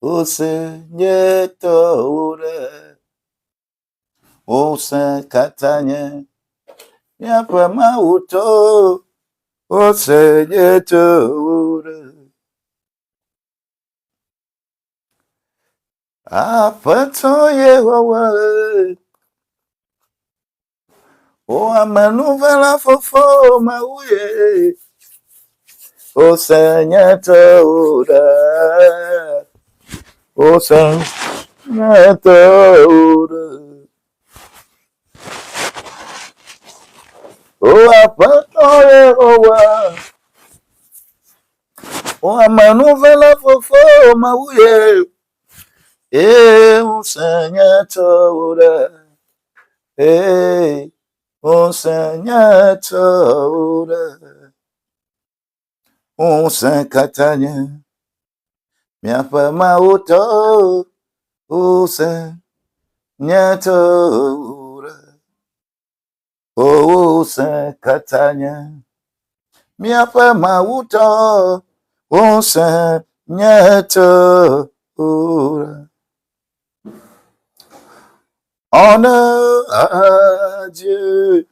O Seigneur Tore, O Saint Katanye, Yapa Mauto, O Seigneur Tore. Apato Yehowa, O Amanuvela Fofo Mauye, O Seigneur Tore, O Seigneur Tore. O Apato Yehowa, O Amanuvela Fofo Mauye, O Seigneur Tore. O Seigneur Tore, O Saint Katanya, Miapa Mauto, O Seigneur Tore, O Saint Katanya, Miapa Mauto, O Seigneur Tore. Honneur à Dieu,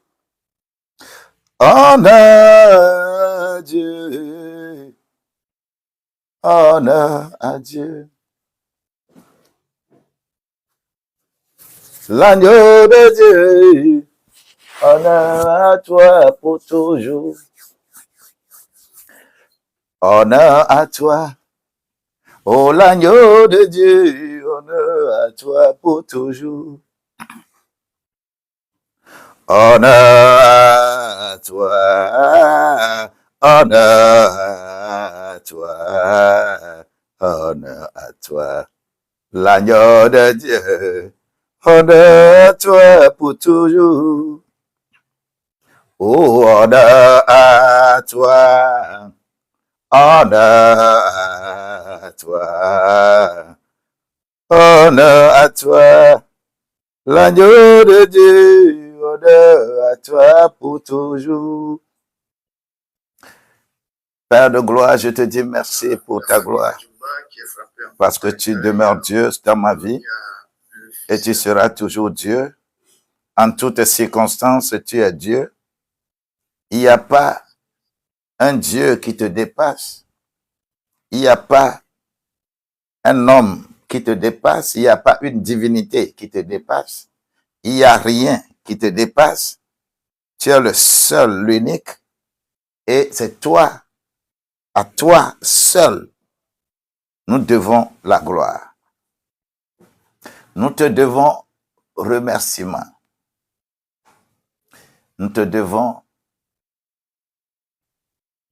honneur à Dieu, honneur à Dieu. L'agneau de Dieu, honneur à toi pour toujours. Honneur à toi, oh l'agneau de Dieu, honneur à toi pour toujours. Honneur à toi, honneur à toi, honneur à toi, l'agneau de Dieu, honneur à toi pour toujours. Oh, honneur à toi, honneur à toi, honneur à toi, l'agneau de Dieu, honneur à toi pour toujours. Père de gloire, je te dis merci pour ta gloire, parce que tu demeures Dieu dans ma vie et tu seras toujours Dieu. En toutes circonstances, tu es Dieu. Il n'y a pas un Dieu qui te dépasse. Il n'y a pas un homme qui te dépasse. Il n'y a pas une divinité qui te dépasse. Il n'y a rien qui te dépasse. Tu es le seul, l'unique. Et c'est toi, à toi seul, nous devons la gloire. Nous te devons remerciement. Nous te devons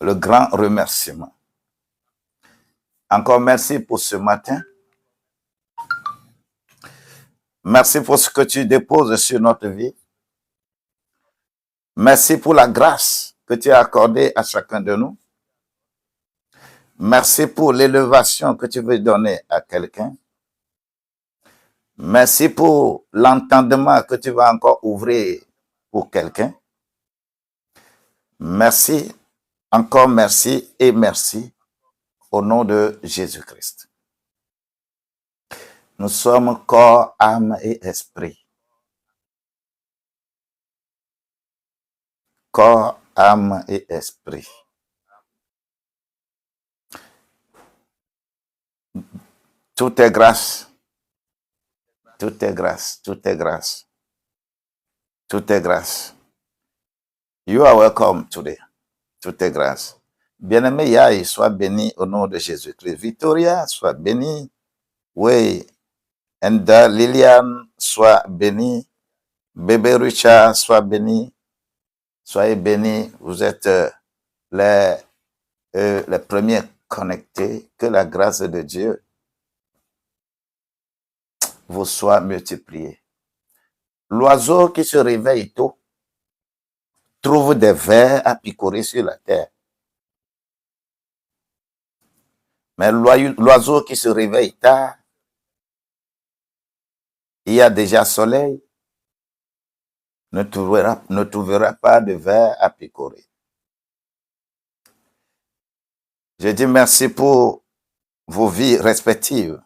le grand remerciement. Encore merci pour ce matin. Merci pour ce que tu déposes sur notre vie. Merci pour la grâce que tu as accordée à chacun de nous. Merci pour l'élévation que tu veux donner à quelqu'un. Merci pour l'entendement que tu vas encore ouvrir pour quelqu'un. Merci, encore merci et merci au nom de Jésus-Christ. Nous sommes corps, âme et esprit. Corps, âme et esprit. Tout est grâce. Tout est grâce. Tout est grâce. Tout est grâce. You are welcome today. Tout est grâce. Bien-aimé Yaï, sois béni au nom de Jésus-Christ. Victoria, sois béni. Oui. Enda Liliane, sois béni. Bébé Richard, sois béni. Soyez bénis. Vous êtes les premiers connectés. Que la grâce de Dieu vous soit multipliée. L'oiseau qui se réveille tôt trouve des vers à picorer sur la terre. Mais l'oiseau qui se réveille tard, il y a déjà soleil, ne trouvera pas de vers à picorer. Je dis merci pour vos vies respectives.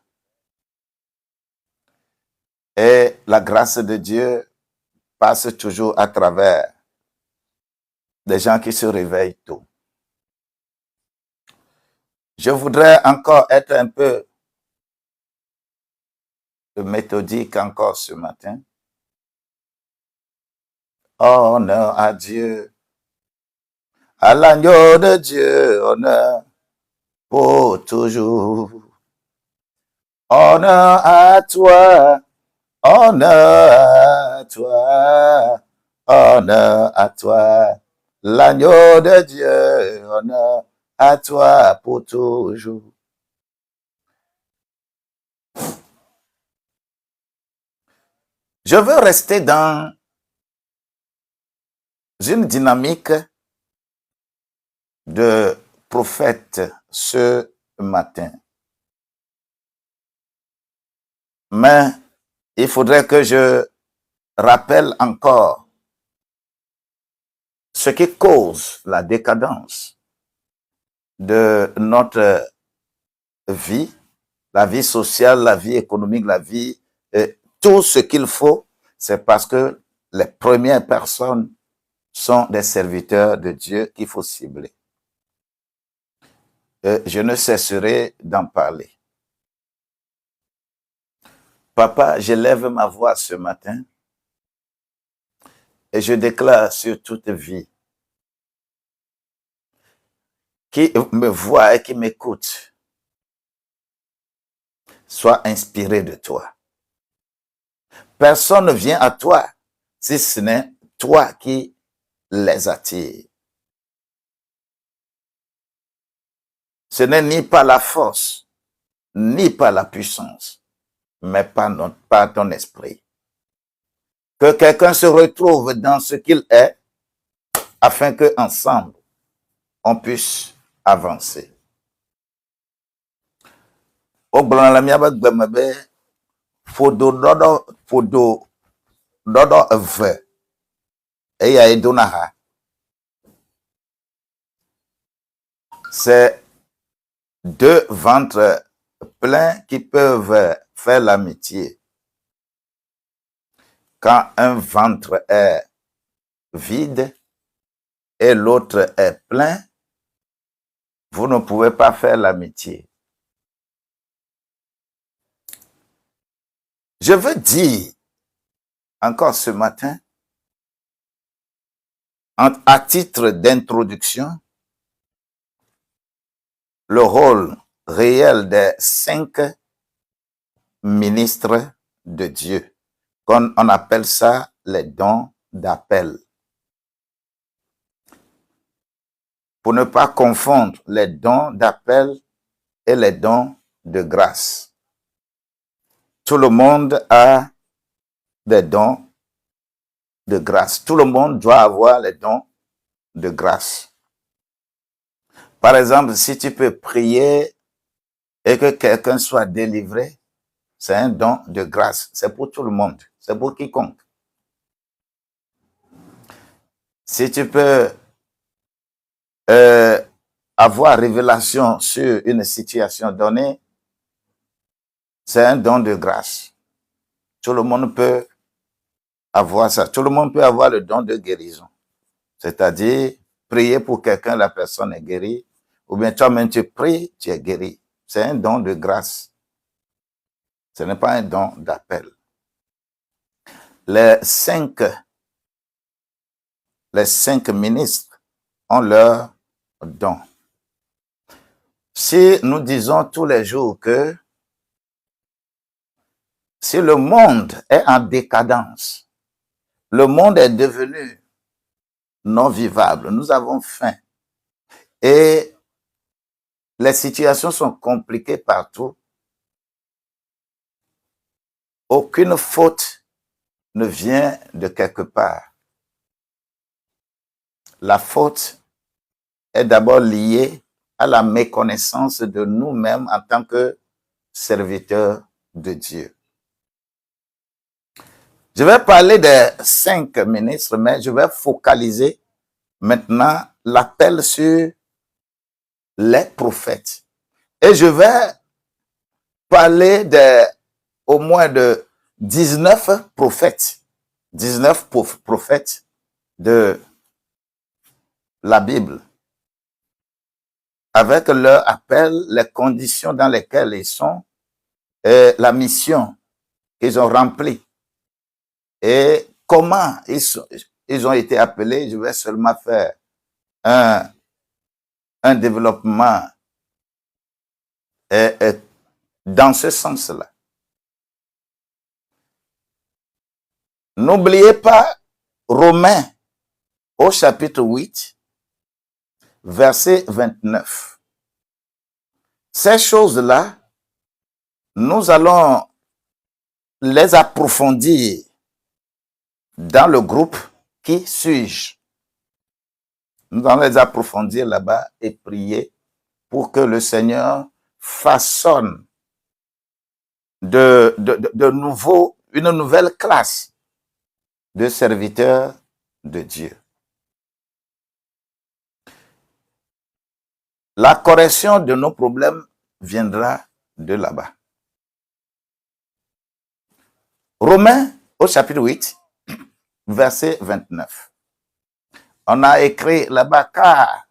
Et la grâce de Dieu passe toujours à travers des gens qui se réveillent tôt. Je voudrais encore être un peu méthodique encore ce matin. Honneur à Dieu, à l'agneau de Dieu, honneur pour toujours. Honneur à toi, honneur à toi, honneur à toi, l'agneau de Dieu, honneur à toi pour toujours. Je veux rester dans une dynamique de prophète ce matin. Mais il faudrait que je rappelle encore ce qui cause la décadence de notre vie, la vie sociale, la vie économique, la vie, tout ce qu'il faut, c'est parce que les premières personnes sont des serviteurs de Dieu qu'il faut cibler. Je ne cesserai d'en parler. Papa, je lève ma voix ce matin et je déclare sur toute vie qui me voit et qui m'écoute, sois inspiré de toi. Personne ne vient à toi si ce n'est toi qui les attires. Ce n'est ni par la force, ni par la puissance, mais par ton esprit. Que quelqu'un se retrouve dans ce qu'il est, afin que ensemble on puisse avancer. Fodo dodo eve eya edonaha. C'est deux ventres pleins qui peuvent faire l'amitié. Quand un ventre est vide et l'autre est plein, vous ne pouvez pas faire l'amitié. Je veux dire, encore ce matin, à titre d'introduction, le rôle réel des 5 ministres de Dieu. On appelle ça les dons d'appel. Pour ne pas confondre les dons d'appel et les dons de grâce. Tout le monde a des dons de grâce. Tout le monde doit avoir les dons de grâce. Par exemple, si tu peux prier et que quelqu'un soit délivré, c'est un don de grâce. C'est pour tout le monde. C'est pour quiconque. Si tu peux avoir révélation sur une situation donnée, c'est un don de grâce. Tout le monde peut avoir ça. Tout le monde peut avoir le don de guérison. C'est-à-dire, prier pour quelqu'un, la personne est guérie. Ou bien toi-même tu pries, tu es guéri. C'est un don de grâce. Ce n'est pas un don d'appel. Les cinq ministres ont leur don. Si nous disons tous les jours que si le monde est en décadence, le monde est devenu non vivable, nous avons faim et les situations sont compliquées partout, aucune faute ne vient de quelque part. La faute est d'abord liée à la méconnaissance de nous-mêmes en tant que serviteurs de Dieu. Je vais parler des 5 ministres, mais je vais focaliser maintenant l'appel sur les prophètes. Et je vais parler au moins de 19 prophètes, 19 prophètes de la Bible, avec leur appel, les conditions dans lesquelles ils sont, et la mission qu'ils ont remplie et comment ils ont été appelés. Je vais seulement faire un développement dans ce sens-là. N'oubliez pas Romains au chapitre 8, verset 29. Ces choses-là, nous allons les approfondir dans le groupe Qui suis-je? Nous allons les approfondir là-bas et prier pour que le Seigneur façonne de nouveau une nouvelle classe de serviteurs de Dieu. La correction de nos problèmes viendra de là-bas. Romains au chapitre 8, verset 29. On a écrit là-bas, car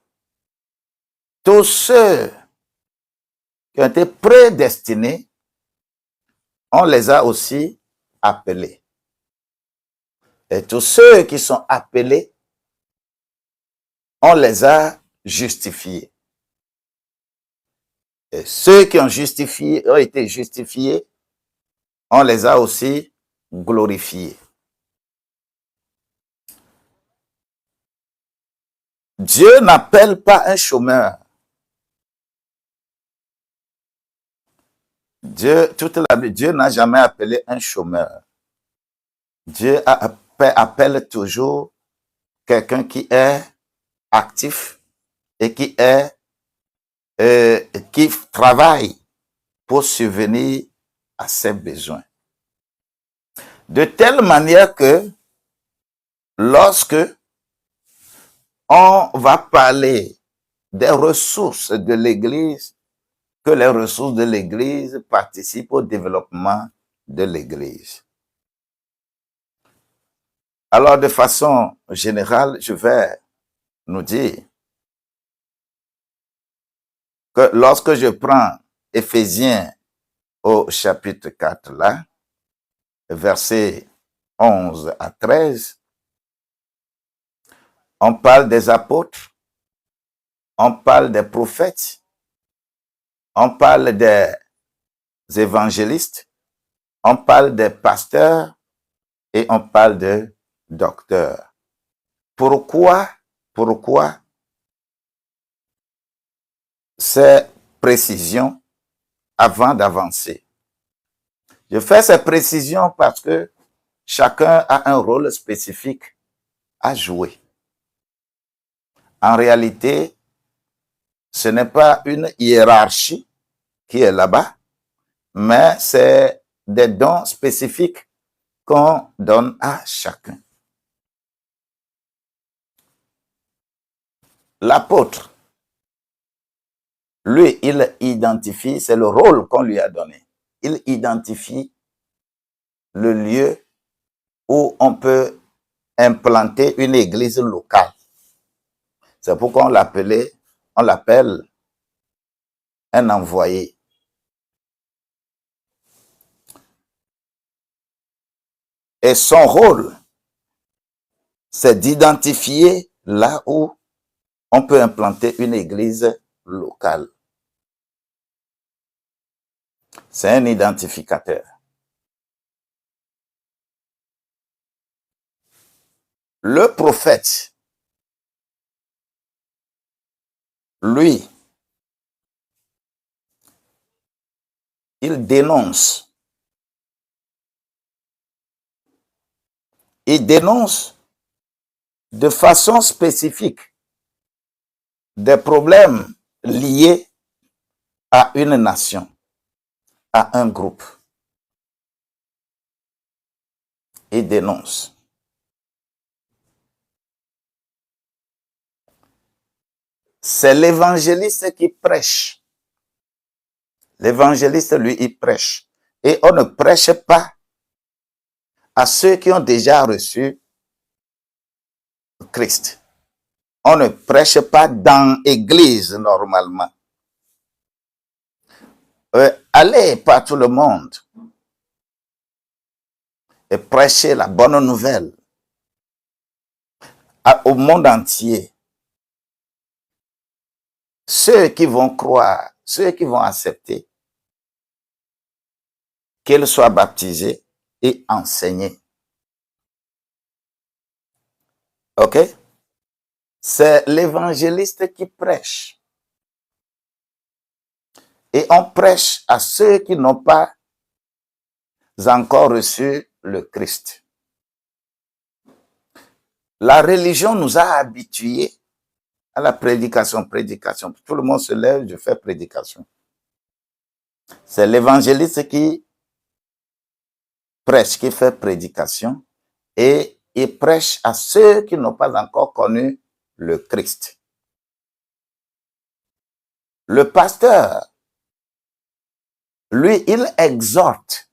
tous ceux qui ont été prédestinés, on les a aussi appelés. Et tous ceux qui sont appelés, on les a justifiés. Et ceux qui ont été justifiés, on les a aussi glorifiés. Dieu n'appelle pas un chômeur. Dieu n'a jamais appelé un chômeur. Dieu appelle toujours quelqu'un qui est actif et qui travaille pour subvenir à ses besoins. De telle manière que lorsque on va parler des ressources de l'Église, que les ressources de l'Église participent au développement de l'Église. Alors, de façon générale, je vais nous dire que lorsque je prends Éphésiens au chapitre 4, là, versets 11 à 13, on parle des apôtres, on parle des prophètes, on parle des évangélistes, on parle des pasteurs et on parle de docteurs. Pourquoi ces précisions avant d'avancer? Je fais ces précisions parce que chacun a un rôle spécifique à jouer. En réalité, ce n'est pas une hiérarchie qui est là-bas, mais c'est des dons spécifiques qu'on donne à chacun. L'apôtre, lui, il identifie, c'est le rôle qu'on lui a donné. Il identifie le lieu où on peut implanter une église locale. C'est pourquoi on l'appelle un envoyé. Et son rôle, c'est d'identifier là où on peut implanter une église locale. C'est un identificateur. Le prophète, lui, il dénonce. Il dénonce de façon spécifique des problèmes liés à une nation, à un groupe. Il dénonce. C'est l'évangéliste qui prêche. L'évangéliste, lui, il prêche. Et on ne prêche pas à ceux qui ont déjà reçu Christ. On ne prêche pas dans l'église normalement. Allez par tout le monde et prêcher la bonne nouvelle au monde entier. Ceux qui vont croire, ceux qui vont accepter, qu'ils soient baptisés et enseignés. OK? C'est l'évangéliste qui prêche. Et on prêche à ceux qui n'ont pas encore reçu le Christ. La religion nous a habitués à la prédication. Tout le monde se lève, je fais prédication. C'est l'évangéliste qui prêche, qui fait prédication, et il prêche à ceux qui n'ont pas encore connu le Christ. Le pasteur, lui, il exhorte.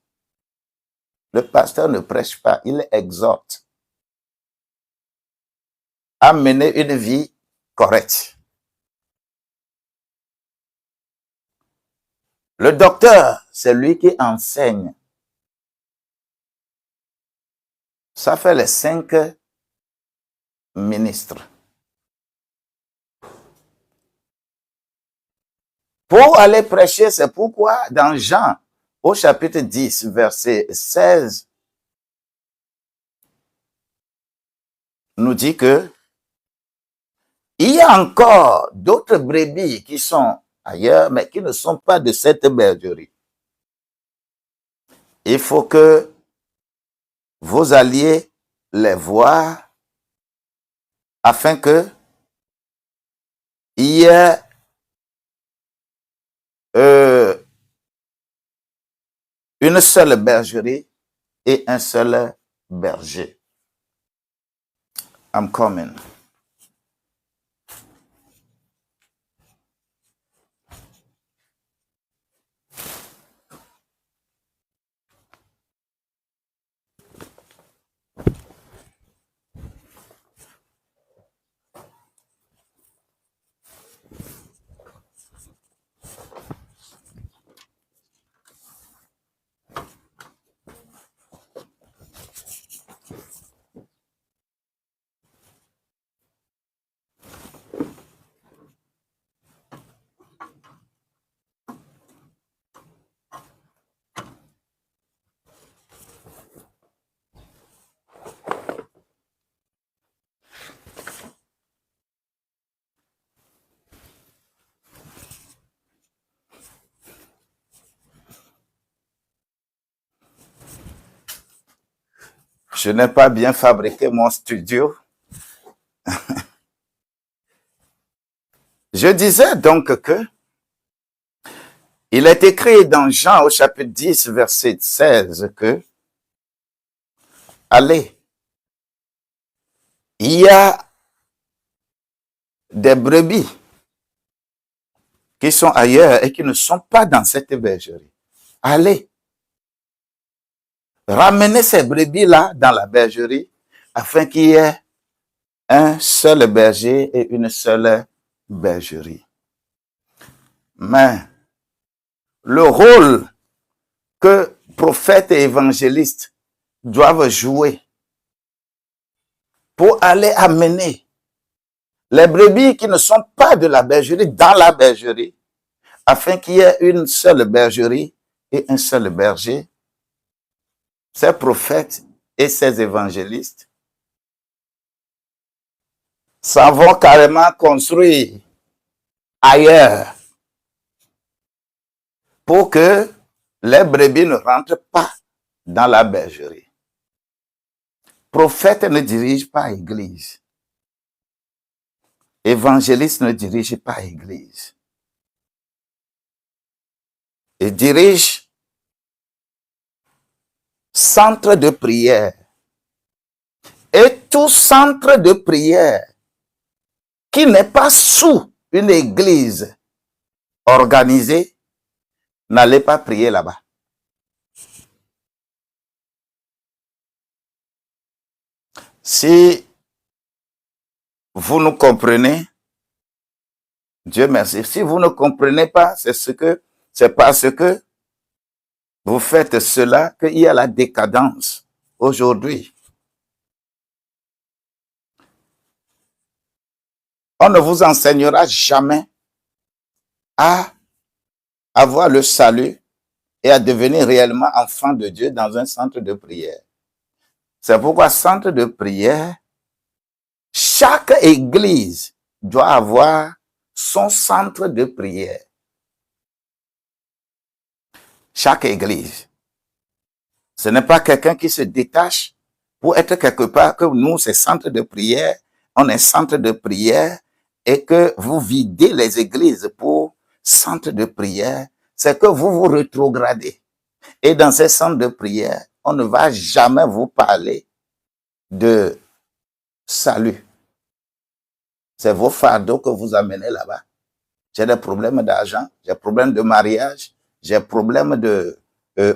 Le pasteur ne prêche pas, il exhorte à mener une vie correcte. Le docteur, c'est lui qui enseigne. Ça fait les 5 ministres. Pour aller prêcher, c'est pourquoi dans Jean, au chapitre 10, verset 16, nous dit que il y a encore d'autres brebis qui sont ailleurs, mais qui ne sont pas de cette bergerie. Il faut que vous alliez les voir afin que il y ait une seule bergerie et un seul berger. I'm coming. Je n'ai pas bien fabriqué mon studio. Je disais donc que il est écrit dans Jean au chapitre 10, verset 16 que allez, il y a des brebis qui sont ailleurs et qui ne sont pas dans cette bergerie. Allez, ramenez ces brebis-là dans la bergerie afin qu'il y ait un seul berger et une seule bergerie. Mais le rôle que prophètes et évangélistes doivent jouer pour aller amener les brebis qui ne sont pas de la bergerie dans la bergerie, afin qu'il y ait une seule bergerie et un seul berger, ces prophètes et ces évangélistes s'en vont carrément construire ailleurs pour que les brebis ne rentrent pas dans la bergerie. Prophète ne dirige pas église. Évangéliste ne dirige pas église. Il dirige centre de prière. Et tout centre de prière qui n'est pas sous une église organisée, n'allez pas prier là-bas. Si vous nous comprenez, Dieu merci. Si vous ne comprenez pas, c'est parce que vous faites cela qu'il y a la décadence aujourd'hui. On ne vous enseignera jamais à avoir le salut et à devenir réellement enfant de Dieu dans un centre de prière. C'est pourquoi centre de prière, chaque église doit avoir son centre de prière. Chaque église. Ce n'est pas quelqu'un qui se détache pour être quelque part que nous, c'est centre de prière, on est centre de prière et que vous videz les églises pour centre de prière, c'est que vous vous rétrogradez. Et dans ces centres de prière, on ne va jamais vous parler de salut. C'est vos fardeaux que vous amenez là-bas. J'ai des problèmes d'argent, j'ai des problèmes de mariage, j'ai des problèmes de...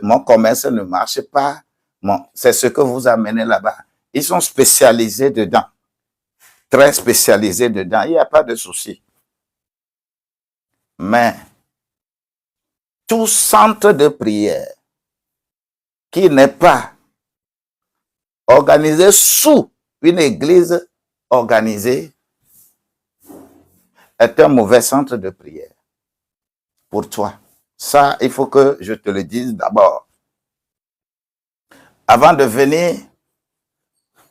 mon commerce ne marche pas. Bon, c'est ce que vous amenez là-bas. Ils sont spécialisés dedans. Très spécialisés dedans. Il n'y a pas de souci. Mais tout centre de prière qui n'est pas organisé sous une église organisée est un mauvais centre de prière pour toi. Ça, il faut que je te le dise d'abord. Avant de venir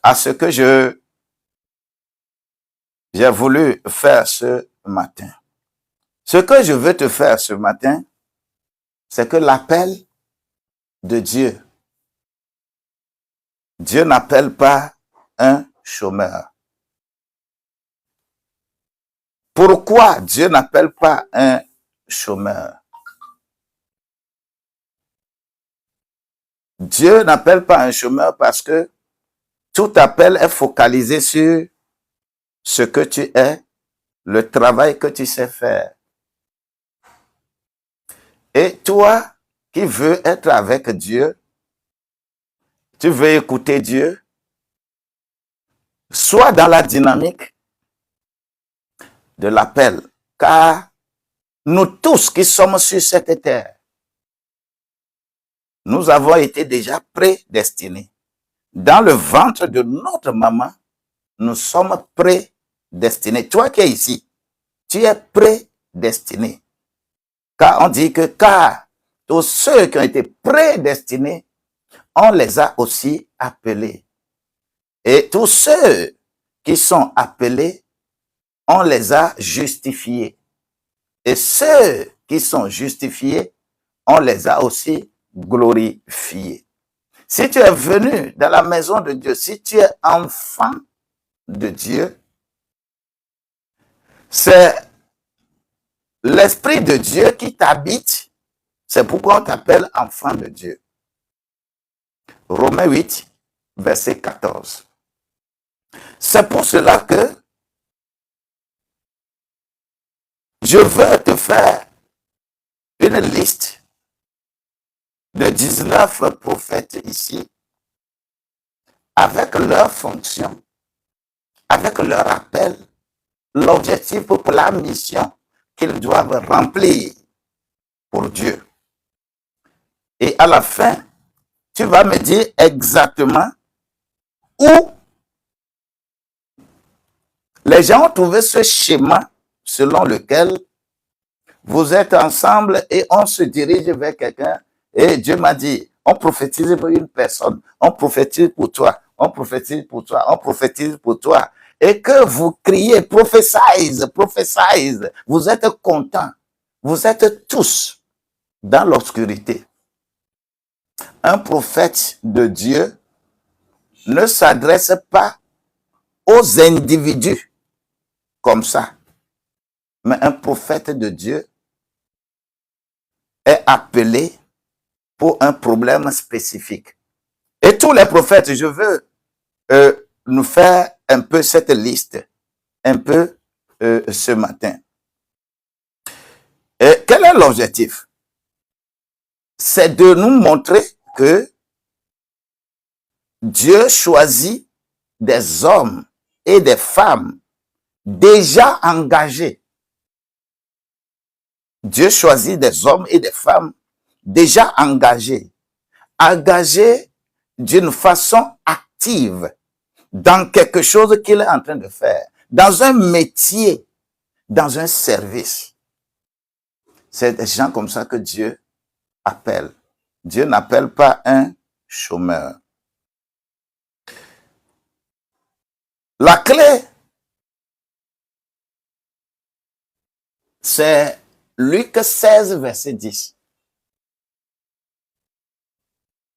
à ce que j'ai voulu faire ce matin. Ce que je veux te faire ce matin, c'est que l'appel de Dieu, Dieu n'appelle pas un chômeur. Pourquoi Dieu n'appelle pas un chômeur? Dieu n'appelle pas un chômeur parce que tout appel est focalisé sur ce que tu es, le travail que tu sais faire. Et toi qui veux être avec Dieu, tu veux écouter Dieu, sois dans la dynamique de l'appel, car nous tous qui sommes sur cette terre, nous avons été déjà prédestinés. Dans le ventre de notre maman, nous sommes prédestinés. Toi qui es ici, tu es prédestiné. Car on dit que tous ceux qui ont été prédestinés, on les a aussi appelés. Et tous ceux qui sont appelés, on les a justifiés. Et ceux qui sont justifiés, on les a aussi glorifiés. Si tu es venu dans la maison de Dieu, si tu es enfant de Dieu, c'est l'Esprit de Dieu qui t'habite. C'est pourquoi on t'appelle enfant de Dieu. Romains 8, verset 14. C'est pour cela que je veux te faire une liste de 19 prophètes ici, avec leur fonction, avec leur appel, l'objectif pour la mission qu'ils doivent remplir pour Dieu. Et à la fin, tu vas me dire exactement où les gens ont trouvé ce schéma selon lequel vous êtes ensemble et on se dirige vers quelqu'un. Et Dieu m'a dit, on prophétise pour une personne, on prophétise pour toi, on prophétise pour toi, on prophétise pour toi. Et que vous criez, prophétise, prophétise. Vous êtes contents. Vous êtes tous dans l'obscurité. Un prophète de Dieu ne s'adresse pas aux individus comme ça. Mais un prophète de Dieu est appelé pour un problème spécifique. Et tous les prophètes, je veux nous faire un peu cette liste, un peu ce matin. Et quel est l'objectif? C'est de nous montrer que Dieu choisit des hommes et des femmes déjà engagés. Dieu choisit des hommes et des femmes déjà engagés d'une façon active dans quelque chose qu'il est en train de faire, dans un métier, dans un service. C'est des gens comme ça que Dieu appelle. Dieu n'appelle pas un chômeur. La clé, c'est Luc 16, verset 10.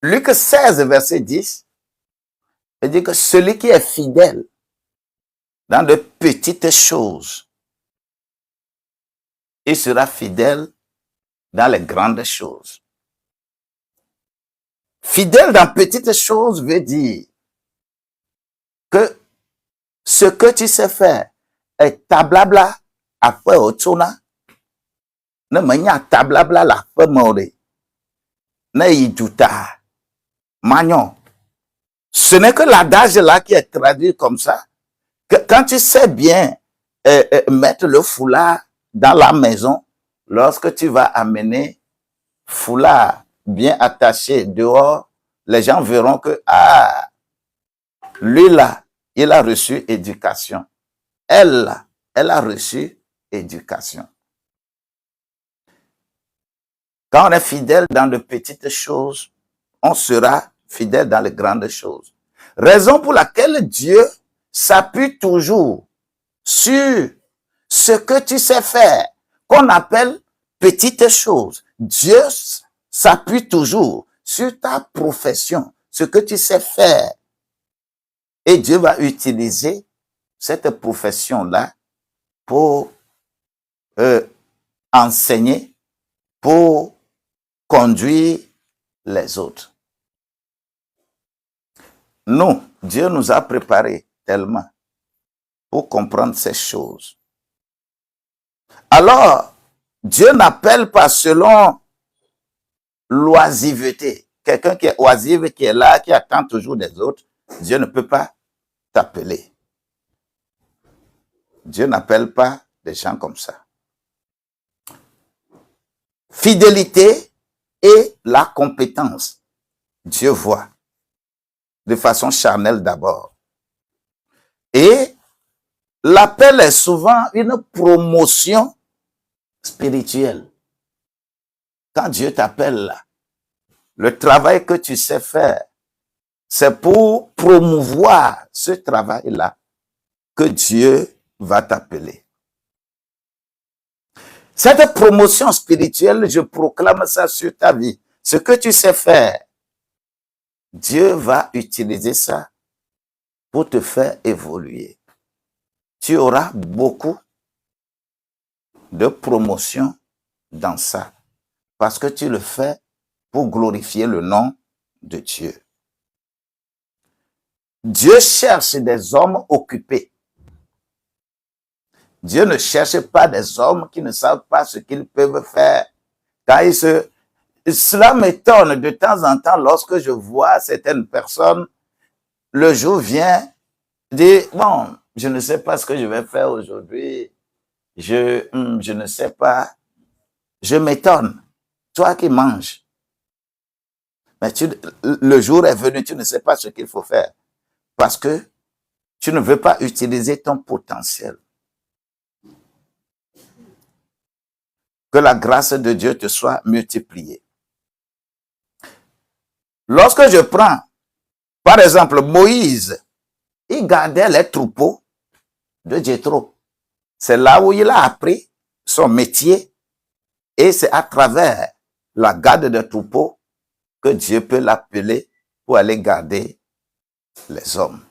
Luc 16, verset 10, il dit que celui qui est fidèle dans de petites choses, il sera fidèle dans les grandes choses. Fidèle dans petites choses veut dire que ce que tu sais faire est tablabla après otona, ne menya tablabla la fe more, ne yiduta, magnon. Ce n'est que l'adage là qui est traduit comme ça, que quand tu sais bien mettre le foulard dans la maison, lorsque tu vas amener foulard bien attaché dehors, les gens verront que, ah, lui là, il a reçu éducation. Elle là, elle a reçu éducation. Quand on est fidèle dans de petites choses, on sera fidèle dans les grandes choses. Raison pour laquelle Dieu s'appuie toujours sur ce que tu sais faire, qu'on appelle petites choses. Dieu s'appuie toujours sur ta profession, ce que tu sais faire. Et Dieu va utiliser cette profession-là pour enseigner, pour conduire les autres. Nous, Dieu nous a préparés tellement pour comprendre ces choses. Alors, Dieu n'appelle pas selon l'oisiveté. Quelqu'un qui est oisif, qui est là, qui attend toujours des autres, Dieu ne peut pas t'appeler. Dieu n'appelle pas des gens comme ça. Fidélité et la compétence. Dieu voit de façon charnelle d'abord. Et l'appel est souvent une promotion spirituelle. Quand Dieu t'appelle là, le travail que tu sais faire, c'est pour promouvoir ce travail-là que Dieu va t'appeler. Cette promotion spirituelle, je proclame ça sur ta vie. Ce que tu sais faire, Dieu va utiliser ça pour te faire évoluer. Tu auras beaucoup de promotion dans ça, parce que tu le fais pour glorifier le nom de Dieu. Dieu cherche des hommes occupés. Dieu ne cherche pas des hommes qui ne savent pas ce qu'ils peuvent faire. Cela m'étonne de temps en temps lorsque je vois certaines personnes, le jour vient, dire, bon, je ne sais pas ce que je vais faire aujourd'hui, je ne sais pas, je m'étonne. Toi qui manges, mais le jour est venu, tu ne sais pas ce qu'il faut faire, parce que tu ne veux pas utiliser ton potentiel. Que la grâce de Dieu te soit multipliée. Lorsque je prends, par exemple, Moïse, il gardait les troupeaux de Jéthro. C'est là où il a appris son métier et c'est à travers la garde des troupeaux que Dieu peut l'appeler pour aller garder les hommes.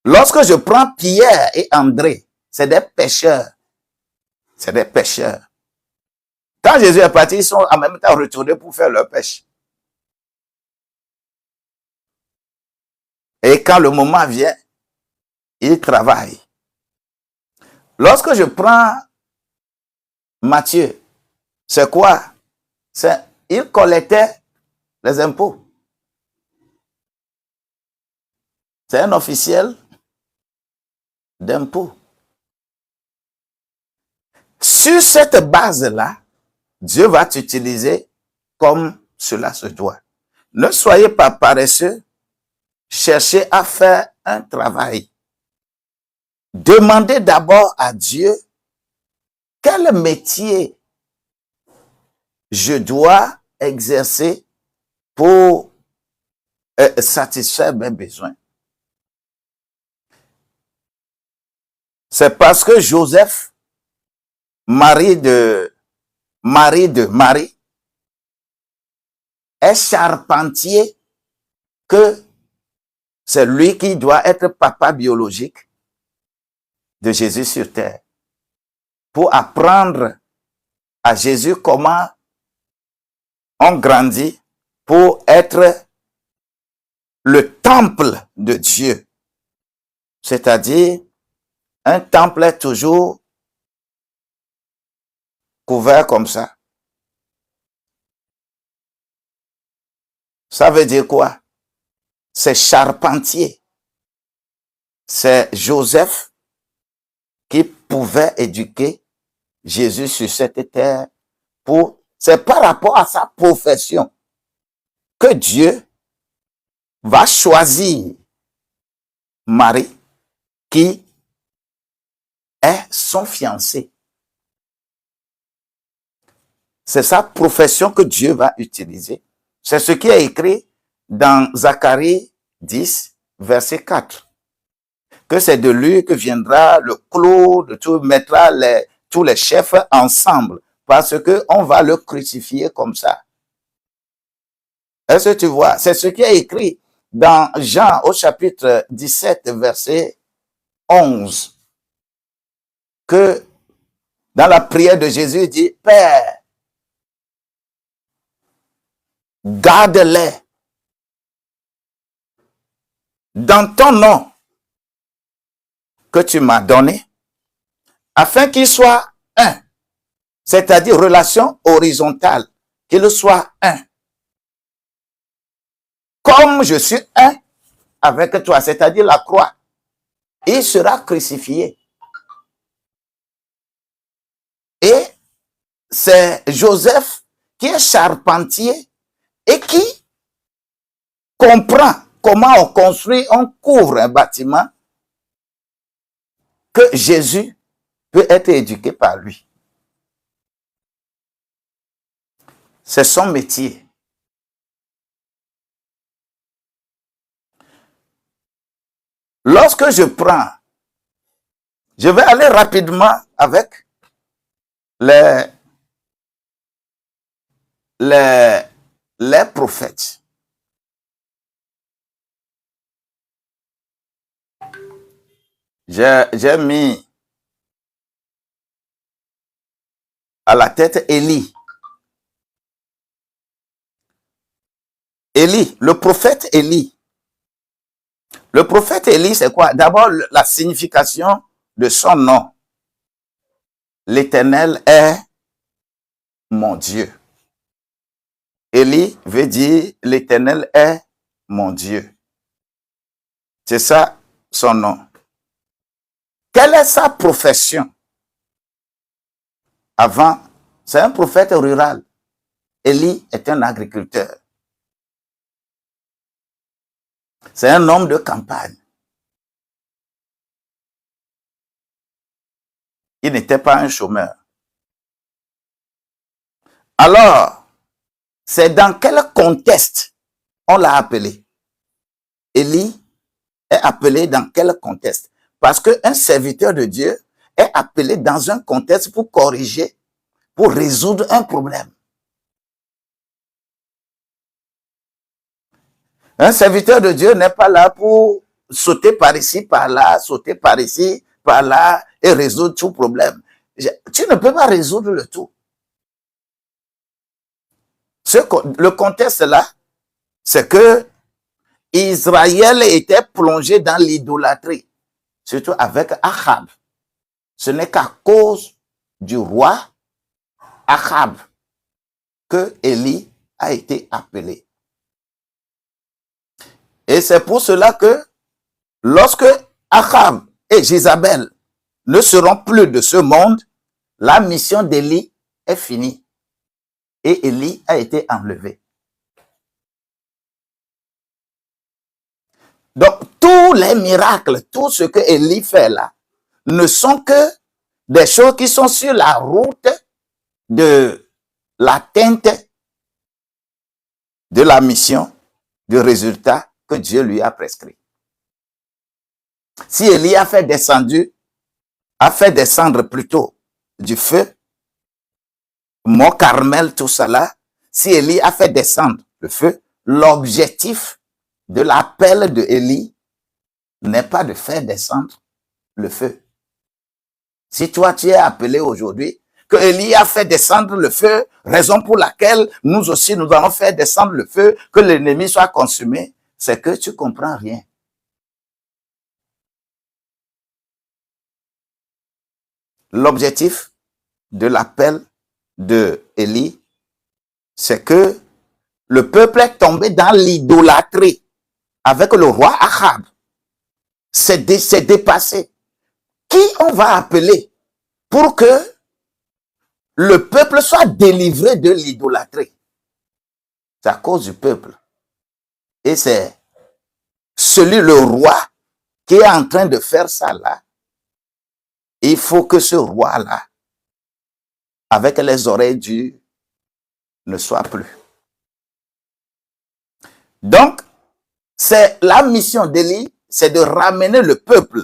Lorsque je prends Pierre et André, c'est des pêcheurs. C'est des pêcheurs. Quand Jésus est parti, ils sont en même temps retournés pour faire leur pêche. Et quand le moment vient, ils travaillent. Lorsque je prends Matthieu, c'est quoi? Il collectait les impôts. C'est un officiel d'impôt. Sur cette base-là, Dieu va t'utiliser comme cela se doit. Ne soyez pas paresseux, cherchez à faire un travail. Demandez d'abord à Dieu quel métier je dois exercer pour satisfaire mes besoins. C'est parce que Joseph, mari de Marie, est charpentier que c'est lui qui doit être papa biologique de Jésus sur terre. Pour apprendre à Jésus comment on grandit pour être le temple de Dieu. C'est-à-dire, un temple est toujours couvert comme ça. Ça veut dire quoi? C'est charpentier. C'est Joseph qui pouvait éduquer Jésus sur cette terre. C'est par rapport à sa profession que Dieu va choisir Marie qui est son fiancé. C'est sa profession que Dieu va utiliser. C'est ce qui est écrit dans Zacharie 10, verset 4. Que c'est de lui que viendra le clou de tout, mettra tous les chefs ensemble, parce que on va le crucifier comme ça. Est-ce que tu vois? C'est ce qui est écrit dans Jean au chapitre 17, verset 11. Que dans la prière de Jésus, il dit, Père, garde-les dans ton nom que tu m'as donné, afin qu'ils soient un, c'est-à-dire relation horizontale, qu'ils soient un. Comme je suis un avec toi, c'est-à-dire la croix, il sera crucifié. Et c'est Joseph qui est charpentier et qui comprend comment on construit, on couvre un bâtiment, que Jésus peut être éduqué par lui. C'est son métier. Lorsque je vais aller rapidement avec les prophètes. J'ai mis à la tête Élie. Élie, le prophète Élie. Le prophète Élie, c'est quoi? D'abord, la signification de son nom. L'Éternel est mon Dieu. Élie veut dire l'Éternel est mon Dieu. C'est ça son nom. Quelle est sa profession? Avant, c'est un prophète rural. Élie est un agriculteur. C'est un homme de campagne. Il n'était pas un chômeur. Alors, c'est dans quel contexte on l'a appelé? Élie est appelé dans quel contexte? Parce qu'un serviteur de Dieu est appelé dans un contexte pour corriger, pour résoudre un problème. Un serviteur de Dieu n'est pas là pour sauter par ici, par là, sauter par ici, par là et résoudre tout problème. Tu ne peux pas résoudre le tout. Le contexte là, c'est que Israël était plongé dans l'idolâtrie, surtout avec Achab. Ce n'est qu'à cause du roi Achab que Élie a été appelé. Et c'est pour cela que lorsque Achab et Jézabel ne seront plus de ce monde, la mission d'Élie est finie. Et Élie a été enlevé. Donc, tous les miracles, tout ce que Élie fait là, ne sont que des choses qui sont sur la route de l'atteinte de la mission, du résultat que Dieu lui a prescrit. Si Élie a fait descendre plutôt du feu, Mont Carmel, tout ça là, si Élie a fait descendre le feu, l'objectif de l'appel de Élie n'est pas de faire descendre le feu. Si toi tu es appelé aujourd'hui, que Élie a fait descendre le feu, raison pour laquelle nous aussi nous allons faire descendre le feu, que l'ennemi soit consumé, c'est que tu comprends rien. L'objectif de l'appel de Élie, c'est que le peuple est tombé dans l'idolâtrie avec le roi Achab. C'est dépassé. Qui on va appeler pour que le peuple soit délivré de l'idolâtrie? C'est à cause du peuple. Et c'est le roi qui est en train de faire ça là. Il faut que ce roi-là, avec les oreilles dures, ne soit plus. Donc, c'est la mission d'Élie, c'est de ramener le peuple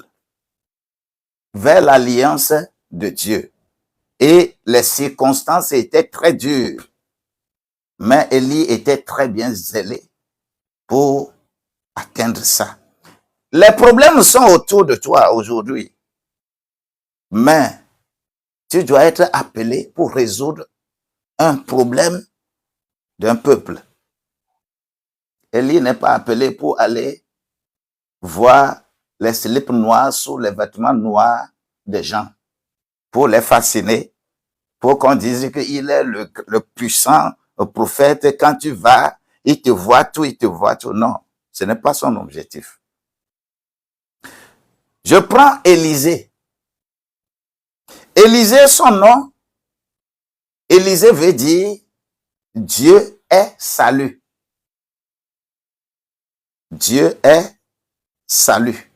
vers l'alliance de Dieu. Et les circonstances étaient très dures. Mais Élie était très bien zélé pour atteindre ça. Les problèmes sont autour de toi aujourd'hui. Mais tu dois être appelé pour résoudre un problème d'un peuple. Élie n'est pas appelé pour aller voir les slips noirs sous les vêtements noirs des gens, pour les fasciner, pour qu'on dise qu'il est le puissant prophète. Quand tu vas, il te voit tout, il te voit tout. Non, ce n'est pas son objectif. Je prends Élisée. Élisée, son nom, Élisée veut dire Dieu est salut. Dieu est salut.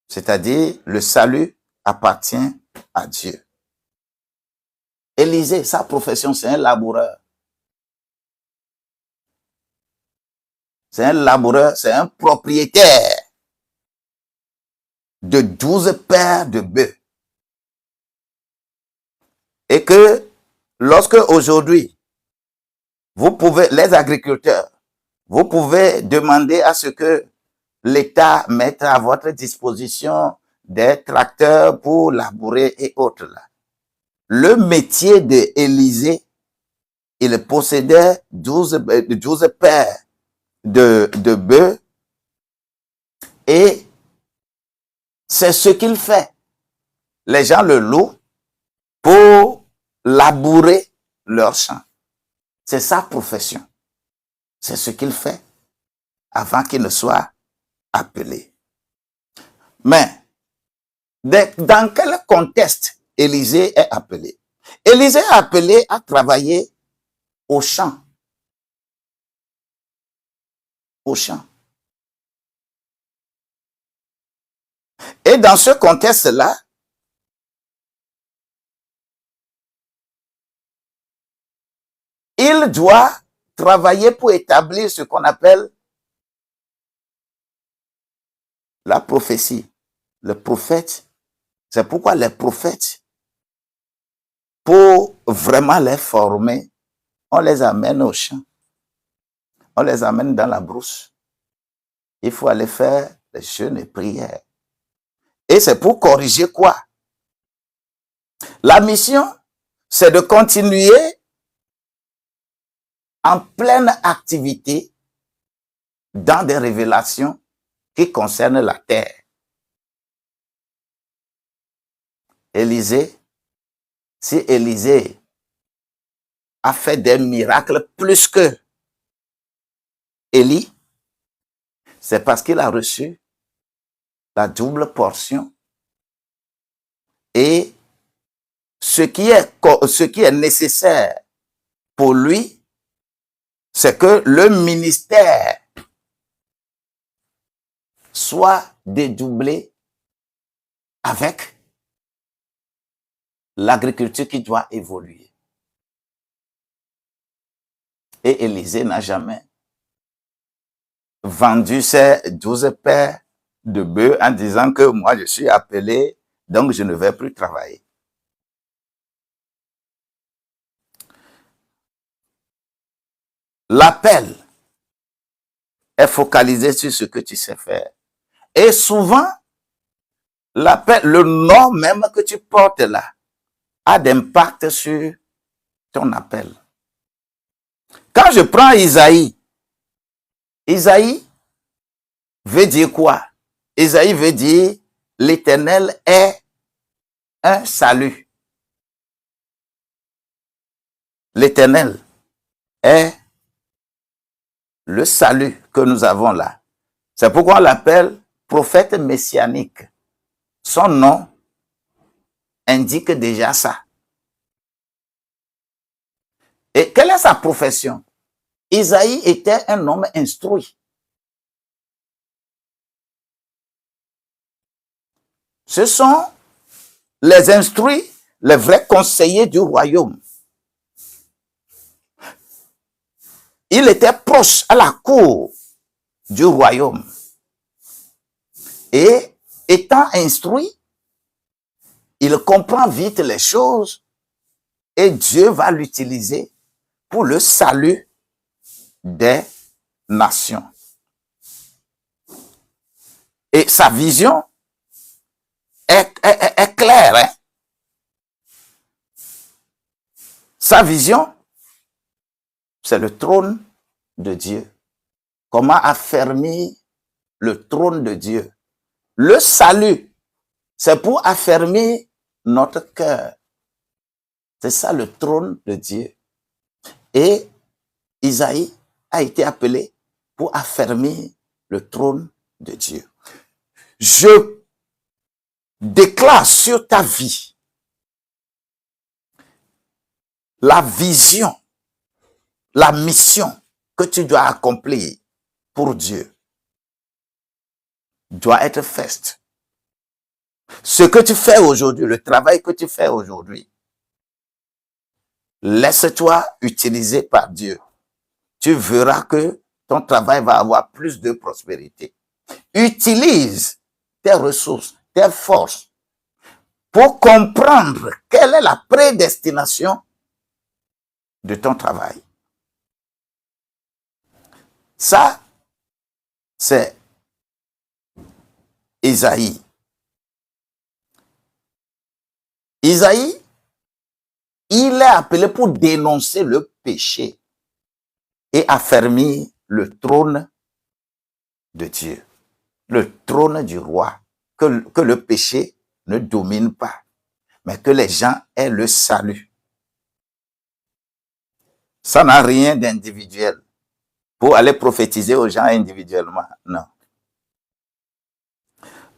C'est-à-dire le salut appartient à Dieu. Élisée, sa profession, c'est un laboureur. C'est un laboureur, c'est un propriétaire de 12 paires de bœufs. Et que lorsque aujourd'hui, vous pouvez, les agriculteurs, vous pouvez demander à ce que l'État mette à votre disposition des tracteurs pour labourer et autres là. Le métier d'Élisée, il possédait 12 paires de bœufs et c'est ce qu'il fait. Les gens le louent pour labourer leur champ. C'est sa profession. C'est ce qu'il fait avant qu'il ne soit appelé. Mais, dans quel contexte Élisée est appelé? Élisée est appelé à travailler au champ. Au champ. Et dans ce contexte-là, il doit travailler pour établir ce qu'on appelle la prophétie. Le prophète, c'est pourquoi les prophètes, pour vraiment les former, on les amène au champ. On les amène dans la brousse. Il faut aller faire les jeûnes et prières. Et c'est pour corriger quoi? La mission, c'est de continuer en pleine activité dans des révélations qui concernent la terre. Élisée, si Élisée a fait des miracles plus que Élie, c'est parce qu'il a reçu la double portion. Et ce qui est nécessaire pour lui, c'est que le ministère soit dédoublé avec l'agriculture qui doit évoluer. Et Élisée n'a jamais vendu ses 12 paires de bœufs en disant que moi je suis appelé, donc je ne vais plus travailler. L'appel est focalisé sur ce que tu sais faire. Et souvent, l'appel, le nom même que tu portes là, a d'impact sur ton appel. Quand je prends Isaïe, Isaïe veut dire quoi? Isaïe veut dire l'Éternel est un salut. L'Éternel est le salut que nous avons là. C'est pourquoi on l'appelle prophète messianique. Son nom indique déjà ça. Et quelle est sa profession? Isaïe était un homme instruit. Ce sont les instruits, les vrais conseillers du royaume. Il était proche à la cour du royaume. Et étant instruit, il comprend vite les choses et Dieu va l'utiliser pour le salut des nations. Et sa vision est claire. Hein? Sa vision, c'est le trône de Dieu. Comment affermir le trône de Dieu? Le salut, c'est pour affermir notre cœur. C'est ça le trône de Dieu. Et Isaïe a été appelé pour affermir le trône de Dieu. Je déclare sur ta vie la vision, la mission que tu dois accomplir pour Dieu doit être faite. Ce que tu fais aujourd'hui, le travail que tu fais aujourd'hui, laisse-toi utiliser par Dieu. Tu verras que ton travail va avoir plus de prospérité. Utilise tes ressources, tes forces pour comprendre quelle est la prédestination de ton travail. Ça, c'est Isaïe. Isaïe, il est appelé pour dénoncer le péché et affermir le trône de Dieu, le trône du roi, que le péché ne domine pas, mais que les gens aient le salut. Ça n'a rien d'individuel pour aller prophétiser aux gens individuellement, non.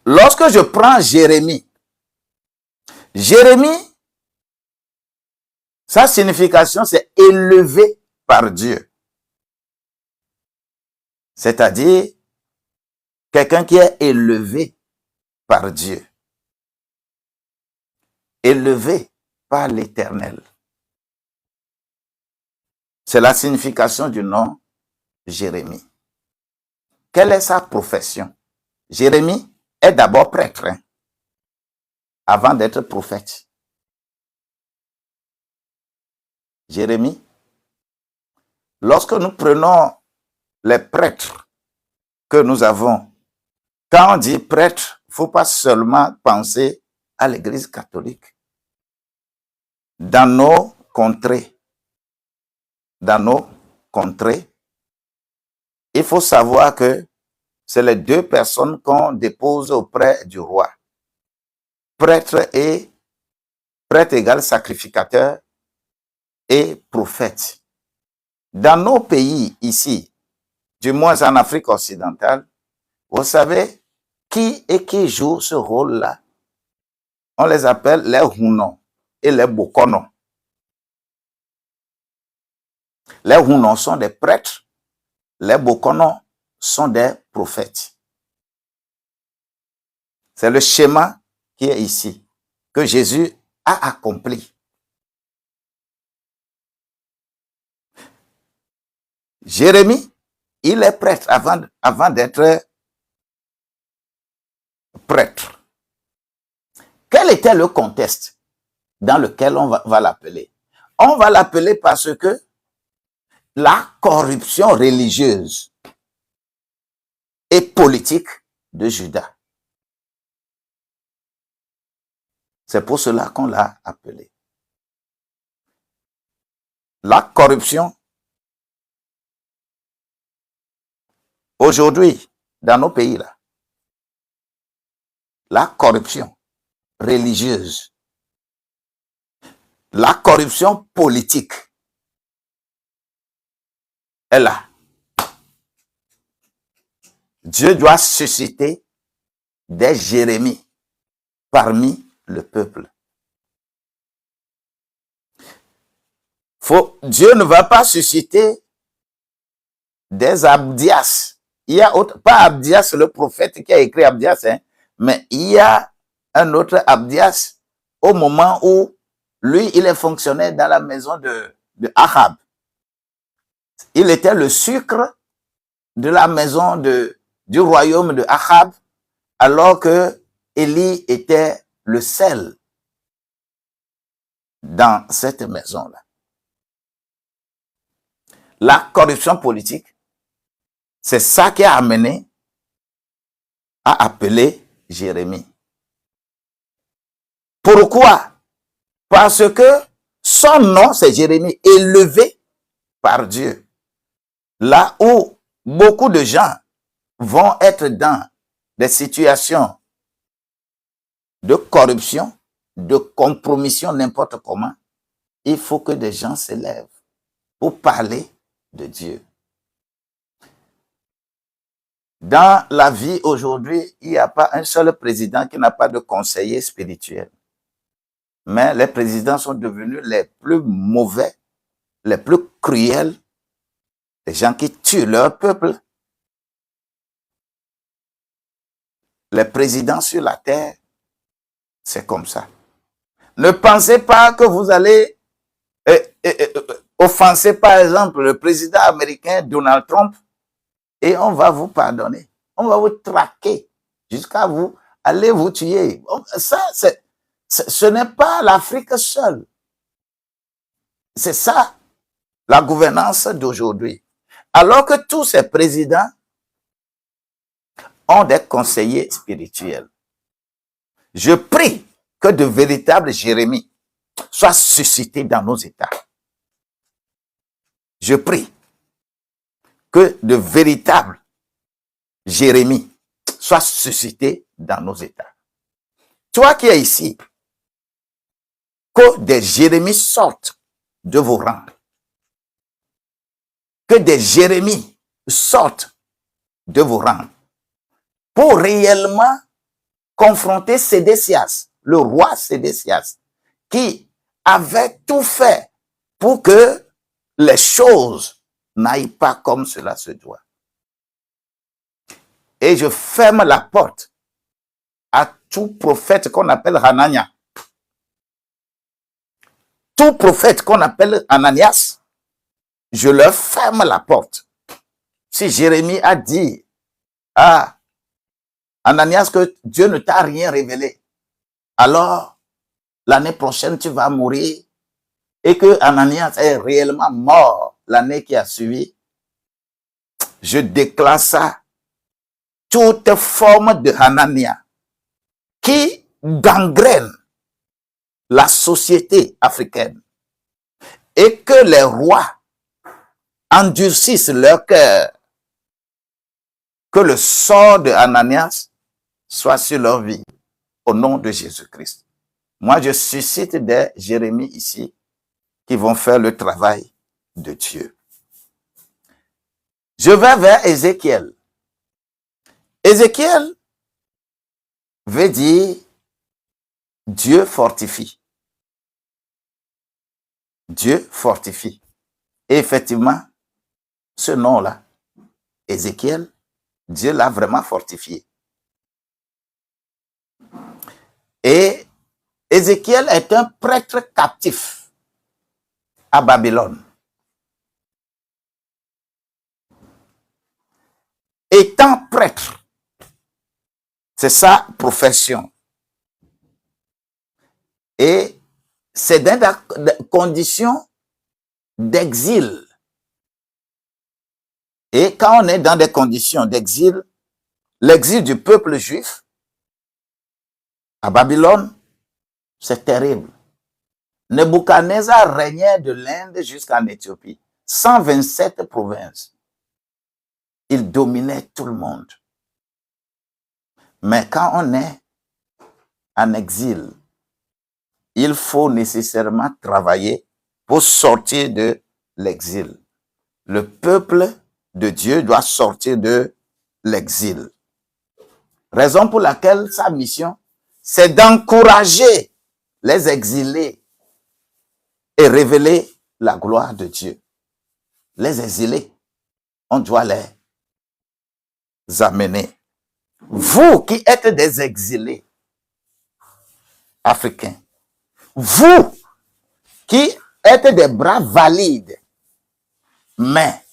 Lorsque je prends Jérémie, Jérémie, sa signification, c'est élevé par Dieu. C'est-à-dire, quelqu'un qui est élevé par Dieu. Élevé par l'Éternel. C'est la signification du nom Jérémie. Quelle est sa profession? Jérémie est d'abord prêtre, hein, avant d'être prophète. Jérémie, lorsque nous prenons les prêtres que nous avons, quand on dit prêtre, il ne faut pas seulement penser à l'Église catholique. Dans nos contrées, il faut savoir que c'est les deux personnes qu'on dépose auprès du roi. Prêtre égale sacrificateur et prophète. Dans nos pays ici, du moins en Afrique occidentale, vous savez, qui jouent ce rôle-là. On les appelle les Hunon et les Bokono. Les Hunon sont des prêtres, les Bokono sont des prophètes. C'est le schéma qui est ici, que Jésus a accompli. Jérémie, il est prêtre avant d'être prêtre. Quel était le contexte dans lequel on va l'appeler? On va l'appeler parce que la corruption religieuse et politique de Juda. C'est pour cela qu'on l'a appelé. La corruption, aujourd'hui, dans nos pays-là, la corruption religieuse, la corruption politique est là. Dieu doit susciter des Jérémies parmi le peuple. Dieu ne va pas susciter des Abdias. Il y a pas Abdias, le prophète qui a écrit Abdias, hein, mais il y a un autre Abdias au moment où lui, il est fonctionnaire dans la maison de Ahab. Il était le sucre de la maison du royaume de Ahab, alors que Élie était le sel dans cette maison-là. La corruption politique, c'est ça qui a amené à appeler Jérémie. Pourquoi? Parce que son nom, c'est Jérémie, élevé par Dieu. Là où beaucoup de gens vont être dans des situations de corruption, de compromission, n'importe comment, il faut que des gens s'élèvent pour parler de Dieu. Dans la vie aujourd'hui, il n'y a pas un seul président qui n'a pas de conseiller spirituel. Mais les présidents sont devenus les plus mauvais, les plus cruels, les gens qui tuent leur peuple. Les présidents sur la terre, c'est comme ça. Ne pensez pas que vous allez offenser, par exemple, le président américain Donald Trump et on va vous pardonner. On va vous traquer jusqu'à vous aller vous tuer. Ça, ce n'est pas l'Afrique seule. C'est ça, la gouvernance d'aujourd'hui. Alors que tous ces présidents ont des conseillers spirituels. Je prie que de véritables Jérémies soient suscités dans nos États. Je prie que de véritables Jérémies soient suscités dans nos États. Toi qui es ici, que des Jérémies sortent de vos rangs. Que des Jérémies sortent de vos rangs pour réellement confronter Sédécias, le roi Sédécias, qui avait tout fait pour que les choses n'aillent pas comme cela se doit. Et je ferme la porte à tout prophète qu'on appelle Hanania. Tout prophète qu'on appelle Ananias, je leur ferme la porte. Si Jérémie a dit à Ananias que Dieu ne t'a rien révélé, alors l'année prochaine tu vas mourir, et que Ananias est réellement mort l'année qui a suivi, je déclare ça. Toute forme de Hanania qui gangrène la société africaine et que les rois endurcissent leur cœur, que le sort de Ananias soit sur leur vie au nom de Jésus-Christ. Moi, je suscite des Jérémies ici qui vont faire le travail de Dieu. Je vais vers Ézéchiel. Ézéchiel veut dire Dieu fortifie. Dieu fortifie. Et effectivement, ce nom-là, Ézéchiel, Dieu l'a vraiment fortifié. Et Ézéchiel est un prêtre captif à Babylone. Étant prêtre, c'est sa profession. Et c'est dans des conditions d'exil. Et quand on est dans des conditions d'exil, l'exil du peuple juif à Babylone, c'est terrible. Nebuchadnezzar régnait de l'Inde jusqu'en Éthiopie. 127 provinces. Il dominait tout le monde. Mais quand on est en exil, il faut nécessairement travailler pour sortir de l'exil. Le peuple de Dieu doit sortir de l'exil. Raison pour laquelle sa mission, c'est d'encourager les exilés et révéler la gloire de Dieu. Les exilés, on doit les amener. Vous qui êtes des exilés africains, vous qui êtes des bras valides, mais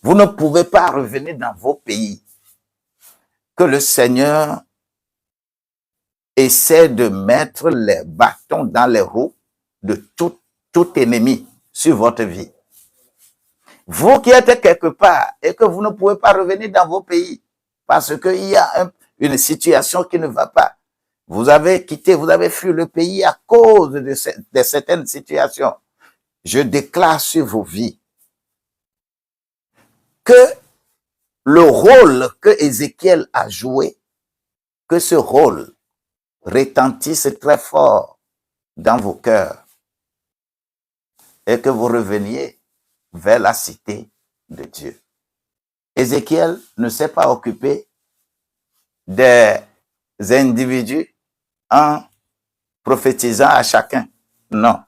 vous ne pouvez pas revenir dans vos pays, que le Seigneur essaie de mettre les bâtons dans les roues de tout ennemi sur votre vie. Vous qui êtes quelque part et que vous ne pouvez pas revenir dans vos pays parce qu'il y a une situation qui ne va pas. Vous avez quitté, vous avez fui le pays à cause de certaines situations. Je déclare sur vos vies que le rôle que Ézéchiel a joué, que ce rôle retentisse très fort dans vos cœurs et que vous reveniez vers la cité de Dieu. Ézéchiel ne s'est pas occupé des individus en prophétisant à chacun. Non.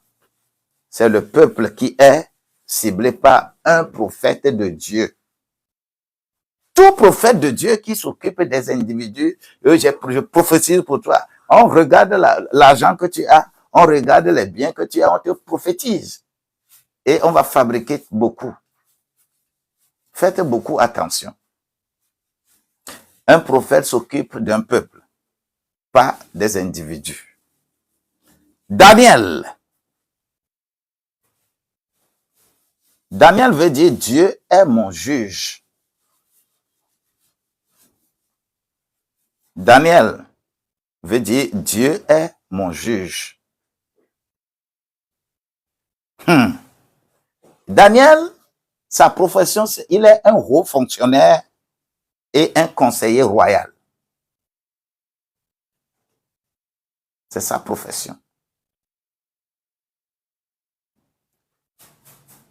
C'est le peuple qui est ciblé par un prophète de Dieu. Tout prophète de Dieu qui s'occupe des individus, je prophétise pour toi. On regarde l'argent que tu as, on regarde les biens que tu as, on te prophétise. Et on va fabriquer beaucoup. Faites beaucoup attention. Un prophète s'occupe d'un peuple, pas des individus. Daniel. Daniel veut dire Dieu est mon juge. Daniel veut dire Dieu est mon juge. Daniel, sa profession, il est un haut fonctionnaire et un conseiller royal. C'est sa profession.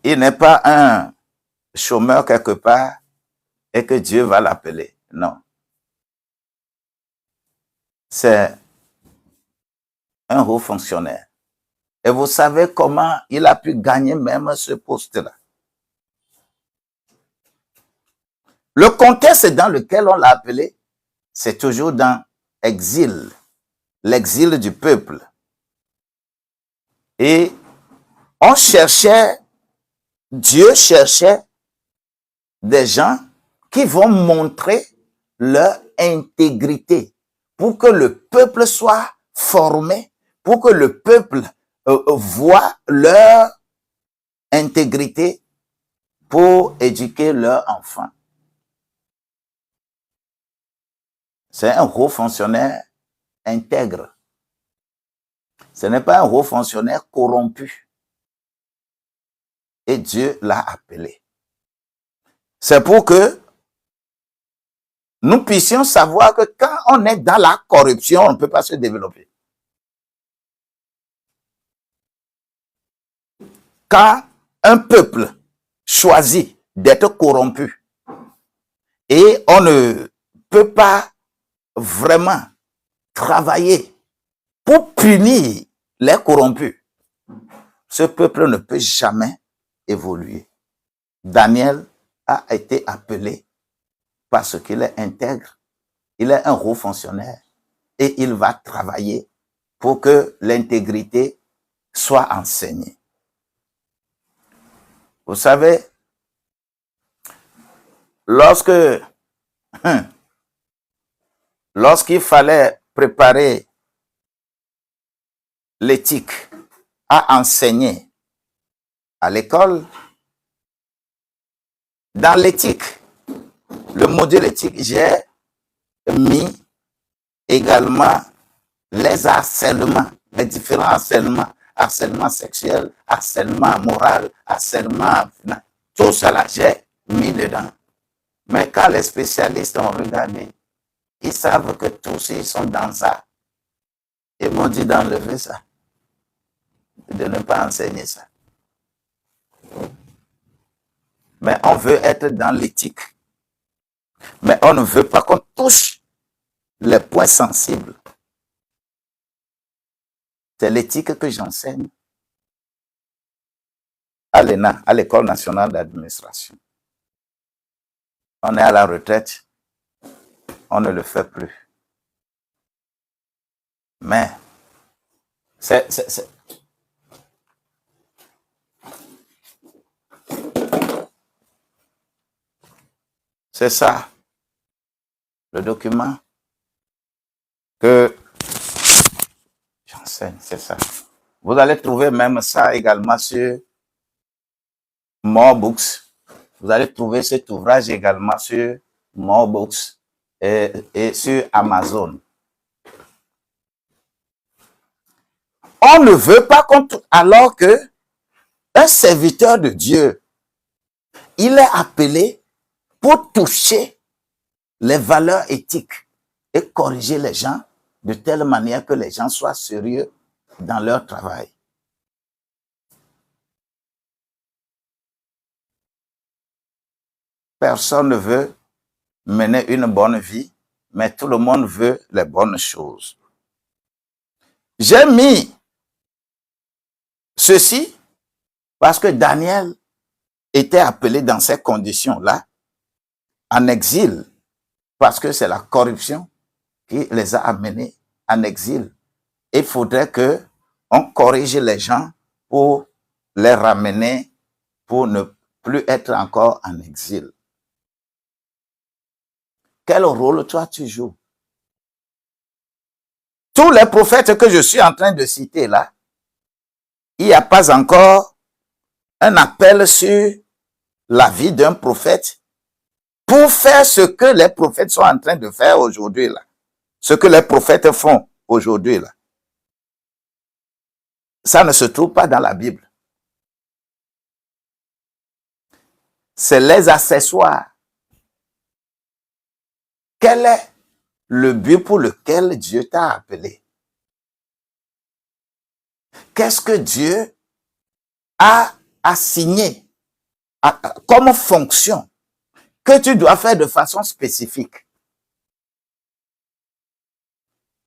Il n'est pas un chômeur quelque part et que Dieu va l'appeler. Non. C'est un haut fonctionnaire. Et vous savez comment il a pu gagner même ce poste-là. Le contexte dans lequel on l'a appelé, c'est toujours dans exil, l'exil du peuple. Et on cherchait, Dieu cherchait des gens qui vont montrer leur intégrité pour que le peuple soit formé, pour que le peuple voit leur intégrité pour éduquer leurs enfants. C'est un haut fonctionnaire intègre. Ce n'est pas un haut fonctionnaire corrompu. Et Dieu l'a appelé. C'est pour que nous puissions savoir que quand on est dans la corruption, on ne peut pas se développer. Quand un peuple choisit d'être corrompu et on ne peut pas vraiment travailler pour punir les corrompus, ce peuple ne peut jamais évoluer. Daniel a été appelé parce qu'il est intègre, il est un haut fonctionnaire et il va travailler pour que l'intégrité soit enseignée. Vous savez, lorsqu'il fallait préparer l'éthique à enseigner à l'école, dans l'éthique, le module éthique, j'ai mis également les harcèlements, les différents harcèlements, harcèlement sexuel, harcèlement moral, harcèlement, tout cela, j'ai mis dedans. Mais quand les spécialistes ont regardé, ils savent que tous ils sont dans ça. Ils m'ont dit d'enlever ça, de ne pas enseigner ça. Mais on veut être dans l'éthique. Mais on ne veut pas qu'on touche les points sensibles. C'est l'éthique que j'enseigne à l'ENA, à l'École nationale d'administration. On est à la retraite, on ne le fait plus. Mais c'est ça, le document que j'enseigne, c'est ça. Vous allez trouver même ça également sur More Books. Vous allez trouver cet ouvrage également sur More Books et sur Amazon. On ne veut pas qu'on touche, alors que un serviteur de Dieu, il est appelé pour toucher les valeurs éthiques et corriger les gens de telle manière que les gens soient sérieux dans leur travail. Personne ne veut mener une bonne vie, mais tout le monde veut les bonnes choses. J'ai mis ceci parce que Daniel était appelé dans ces conditions-là en exil, parce que c'est la corruption qui les a amenés en exil. Il faudrait que on corrige les gens pour les ramener, pour ne plus être encore en exil. Quel rôle toi tu joues? Tous les prophètes que je suis en train de citer là, il n'y a pas encore un appel sur la vie d'un prophète pour faire ce que les prophètes sont en train de faire aujourd'hui là. Ce que les prophètes font aujourd'hui là. Ça ne se trouve pas dans la Bible. C'est les accessoires. Quel est le but pour lequel Dieu t'a appelé? Qu'est-ce que Dieu a assigné comme fonction que tu dois faire de façon spécifique?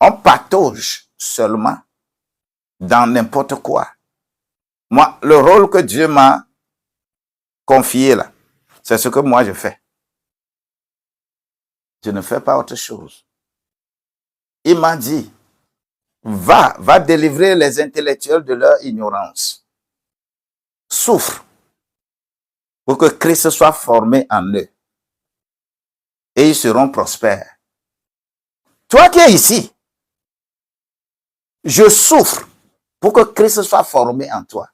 On patauge seulement dans n'importe quoi. Moi, le rôle que Dieu m'a confié là, c'est ce que moi je fais. Je ne fais pas autre chose. Il m'a dit, va délivrer les intellectuels de leur ignorance. Souffre pour que Christ soit formé en eux. Et ils seront prospères. Toi qui es ici, je souffre pour que Christ soit formé en toi.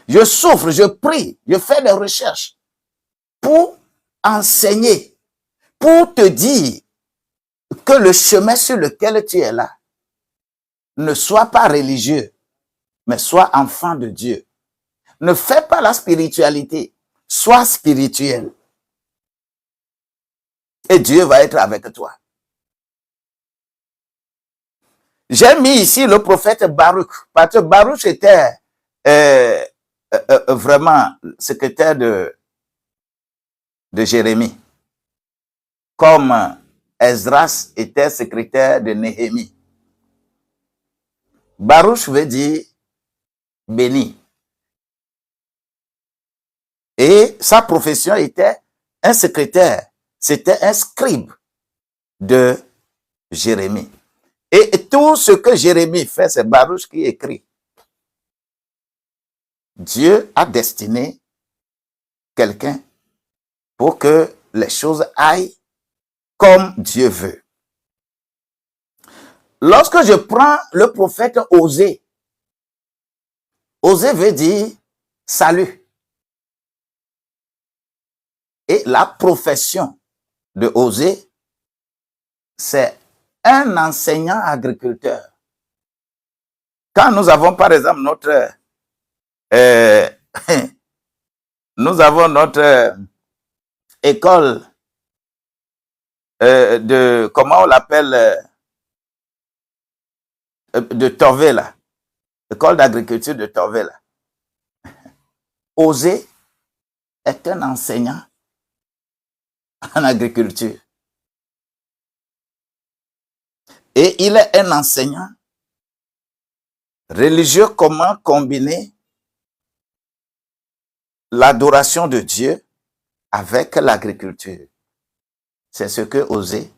Je souffre, je prie, je fais des recherches pour enseigner, pour te dire que le chemin sur lequel tu es là ne soit pas religieux, mais sois enfant de Dieu. Ne fais pas la spiritualité, sois spirituel. Et Dieu va être avec toi. J'ai mis ici le prophète Baruch, parce que Baruch était vraiment secrétaire de Jérémie. Comme Esdras était secrétaire de Néhémie. Baruch veut dire béni. Et sa profession était un secrétaire. C'était un scribe de Jérémie. Et tout ce que Jérémie fait, c'est Baruch qui écrit. Dieu a destiné quelqu'un pour que les choses aillent comme Dieu veut. Lorsque je prends le prophète Osée, Osée veut dire salut. Et la profession de Osée, c'est un enseignant agriculteur. Quand nous avons par exemple notre école de, comment on l'appelle, de Torvé, là, école d'agriculture de Torvé, là. Osée est un enseignant en agriculture. Et il est un enseignant religieux, comment combiner l'adoration de Dieu avec l'agriculture. C'est ce que Osée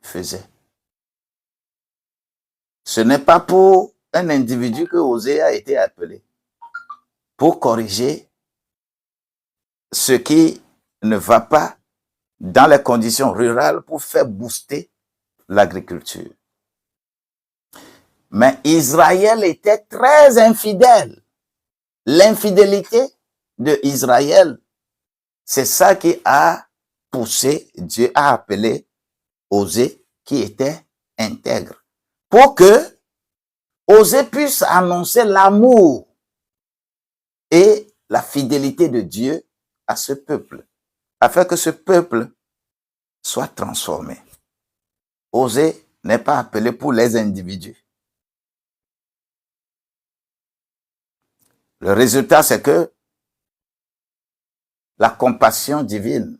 faisait. Ce n'est pas pour un individu que Osée a été appelé, pour corriger ce qui ne va pas dans les conditions rurales pour faire booster l'agriculture. Mais Israël était très infidèle. L'infidélité de Israël, c'est ça qui a poussé, Dieu a appelé Osée, qui était intègre, pour que Osée puisse annoncer l'amour et la fidélité de Dieu à ce peuple, afin que ce peuple soit transformé. Osée n'est pas appelé pour les individus. Le résultat, c'est que la compassion divine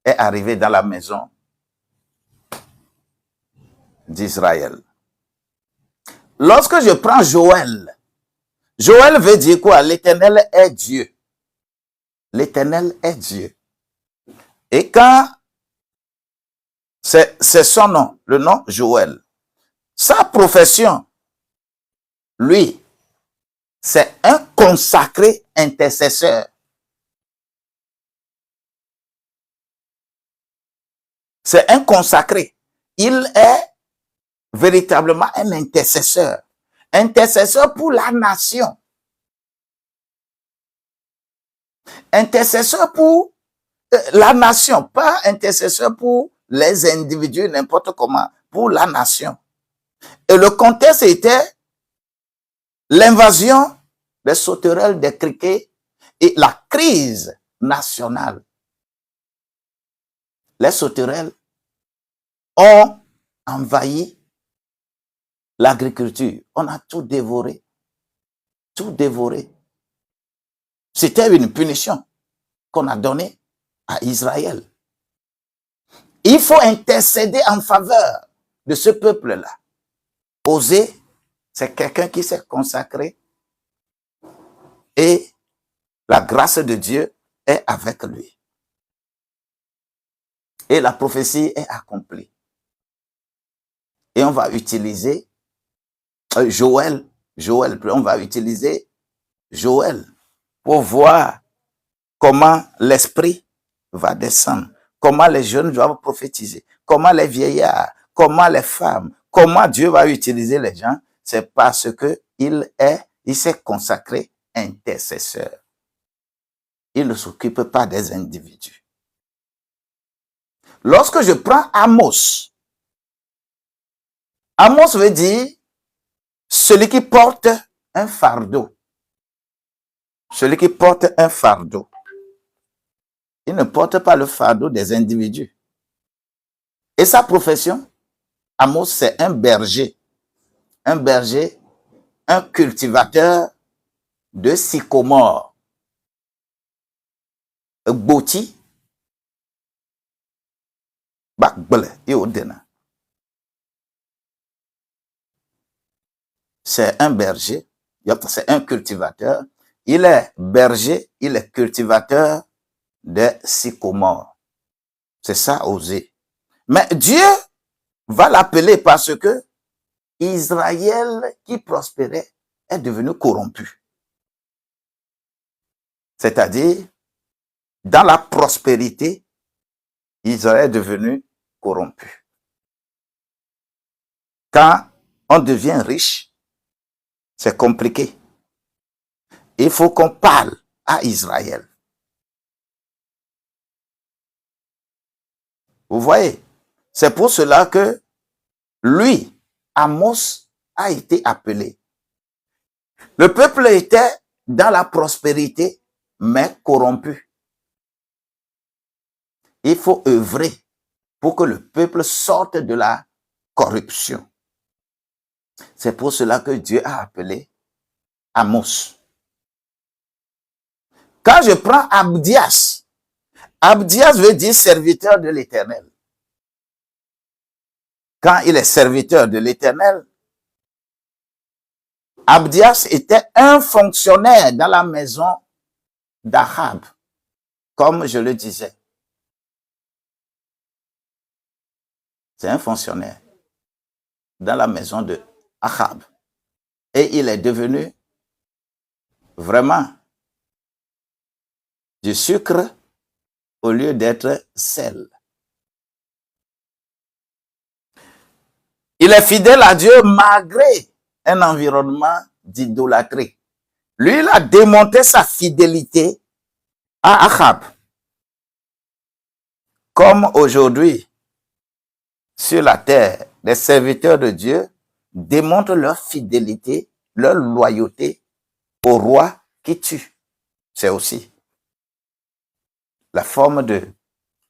est arrivée dans la maison d'Israël. Lorsque je prends Joël, Joël veut dire quoi? L'Éternel est Dieu. L'Éternel est Dieu. Et quand c'est son nom, le nom Joël, sa profession, lui, c'est un consacré intercesseur. C'est un consacré. Il est véritablement un intercesseur. Intercesseur pour la nation. Intercesseur pour la nation, pas intercesseur pour les individus, n'importe comment, pour la nation. Et le contexte était l'invasion des sauterelles, des criquets et la crise nationale. Les sauterelles ont envahi l'agriculture. On a tout dévoré. Tout dévoré. C'était une punition qu'on a donnée à Israël. Il faut intercéder en faveur de ce peuple-là. Osée, c'est quelqu'un qui s'est consacré et la grâce de Dieu est avec lui. Et la prophétie est accomplie. Et on va utiliser Joël, on va utiliser Joël pour voir comment l'esprit va descendre, comment les jeunes doivent prophétiser, comment les vieillards, comment les femmes, comment Dieu va utiliser les gens. C'est parce que il s'est consacré intercesseur. Il ne s'occupe pas des individus. Lorsque je prends Amos, Amos veut dire celui qui porte un fardeau. Celui qui porte un fardeau. Il ne porte pas le fardeau des individus. Et sa profession, Amos, c'est un berger. Un berger, un cultivateur de sycomore. Boti. C'est un berger, c'est un cultivateur. Il est berger, il est cultivateur de sycomores. C'est ça, Osée. Mais Dieu va l'appeler parce que Israël qui prospérait est devenu corrompu. C'est-à-dire, dans la prospérité, Israël est devenu corrompu. Quand on devient riche, c'est compliqué. Il faut qu'on parle à Israël. Vous voyez, c'est pour cela que lui, Amos, a été appelé. Le peuple était dans la prospérité, mais corrompu. Il faut œuvrer pour que le peuple sorte de la corruption. C'est pour cela que Dieu a appelé Amos. Quand je prends Abdias, Abdias veut dire serviteur de l'Éternel. Quand il est serviteur de l'Éternel, Abdias était un fonctionnaire dans la maison d'Achab, comme je le disais. C'est un fonctionnaire dans la maison de Achab. Et il est devenu vraiment du sucre au lieu d'être sel. Il est fidèle à Dieu malgré un environnement d'idolâtrie. Lui, il a démontré sa fidélité à Achab. Comme aujourd'hui, sur la terre, les serviteurs de Dieu démontrent leur fidélité, leur loyauté au roi qui tue. C'est aussi la forme de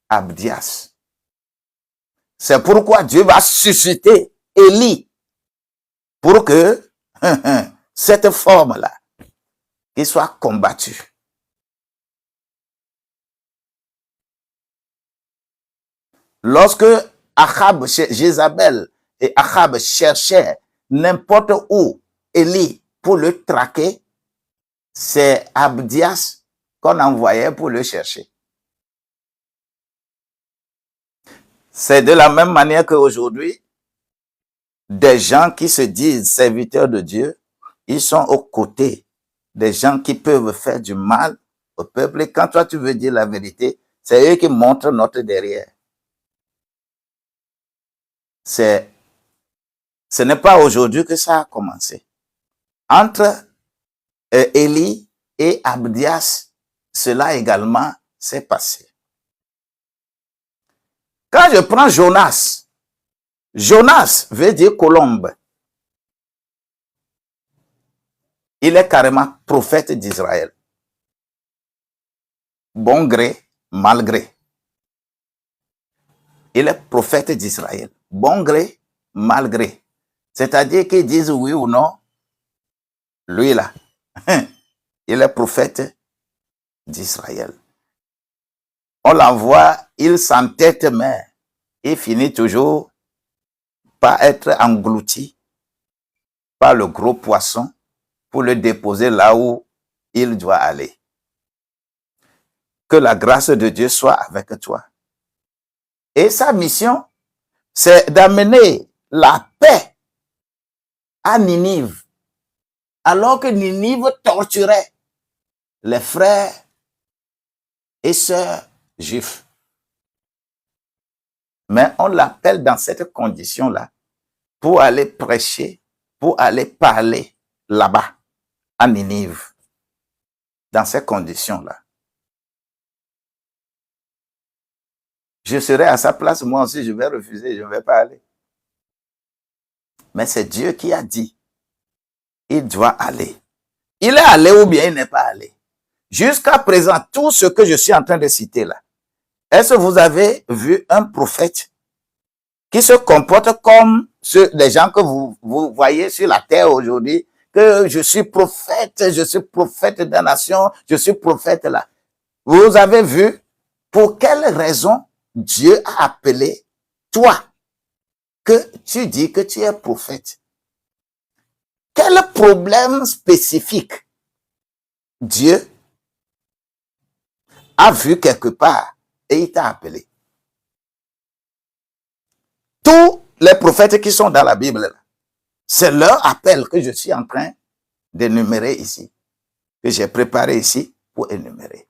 Abdias. C'est pourquoi Dieu va susciter Élie pour que cette forme-là qu'il soit combattue. Lorsque Achab, Jézabel et Achab cherchaient n'importe où Élie pour le traquer, c'est Abdias qu'on envoyait pour le chercher. C'est de la même manière qu'aujourd'hui, des gens qui se disent serviteurs de Dieu, ils sont aux côtés des gens qui peuvent faire du mal au peuple. Et quand toi tu veux dire la vérité, c'est eux qui montrent notre derrière. Ce n'est pas aujourd'hui que ça a commencé. Entre Élie et Abdias, cela également s'est passé. Quand je prends Jonas, Jonas veut dire colombe. Il est carrément prophète d'Israël. Bon gré, mal gré. Il est prophète d'Israël. Bon gré, mal gré. C'est-à-dire qu'ils disent oui ou non, lui là, il est prophète d'Israël. On l'envoie, il s'entête, mais il finit toujours par être englouti par le gros poisson pour le déposer là où il doit aller. Que la grâce de Dieu soit avec toi. Et sa mission, c'est d'amener la paix à Ninive, alors que Ninive torturait les frères et sœurs juifs. Mais on l'appelle dans cette condition-là pour aller prêcher, pour aller parler là-bas, à Ninive, dans ces conditions-là. Je serai à sa place, moi aussi, je vais refuser, je ne vais pas aller. Mais c'est Dieu qui a dit, il doit aller. Il est allé ou bien il n'est pas allé. Jusqu'à présent, tout ce que je suis en train de citer là, est-ce que vous avez vu un prophète qui se comporte comme les gens que vous voyez sur la terre aujourd'hui, que je suis prophète de la nation, je suis prophète là. Vous avez vu pour quelle raison Dieu a appelé toi, que tu dis que tu es prophète, quel problème spécifique Dieu a vu quelque part et il t'a appelé? Tous les prophètes qui sont dans la Bible, c'est leur appel que je suis en train d'énumérer ici, que j'ai préparé ici pour énumérer.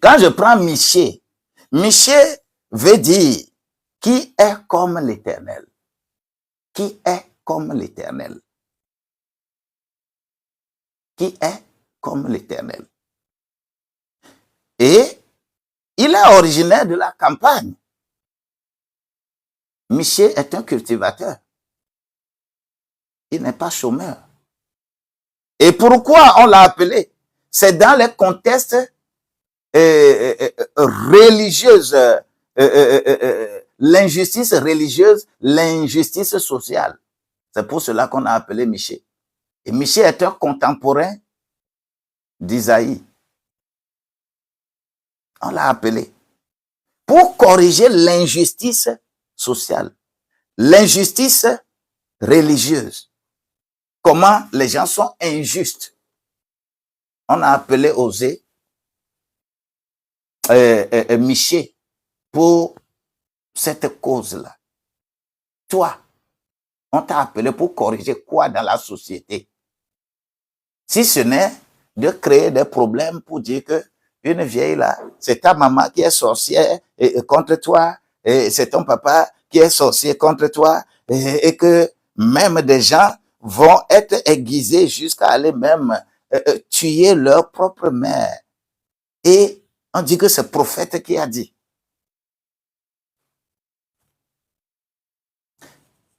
Quand je prends Michée, Michée veut dire qui est comme l'Éternel. Qui est comme l'Éternel. Qui est comme l'Éternel. Et il est originaire de la campagne. Michée est un cultivateur. Il n'est pas chômeur. Et pourquoi on l'a appelé? C'est dans les contextes religieuses, l'injustice religieuse, l'injustice sociale. C'est pour cela qu'on a appelé Michée. Et Michée est un contemporain d'Isaïe. On l'a appelé pour corriger l'injustice sociale, l'injustice religieuse. Comment les gens sont injustes. On a appelé Osée Michée pour cette cause-là. Toi, on t'a appelé pour corriger quoi dans la société? Si ce n'est de créer des problèmes pour dire que une vieille là, c'est ta maman qui est sorcière contre toi, et c'est ton papa qui est sorcier contre toi, et que même des gens vont être aiguisés jusqu'à aller même tuer leur propre mère. Et on dit que c'est le prophète qui a dit.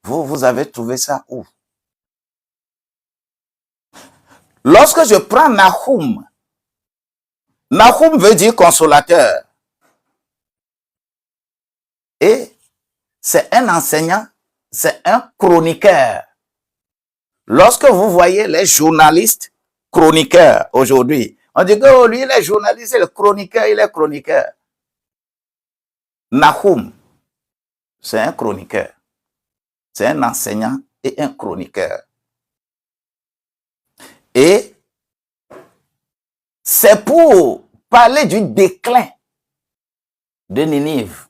Vous avez trouvé ça où? Lorsque je prends Nahum, Nahum veut dire consolateur. Et c'est un enseignant, c'est un chroniqueur. Lorsque vous voyez les journalistes chroniqueurs aujourd'hui, on dit que oh, lui, il est journaliste, il est chroniqueur, il est chroniqueur. Nahum, c'est un chroniqueur. C'est un enseignant et un chroniqueur. Et c'est pour parler du déclin de Ninive.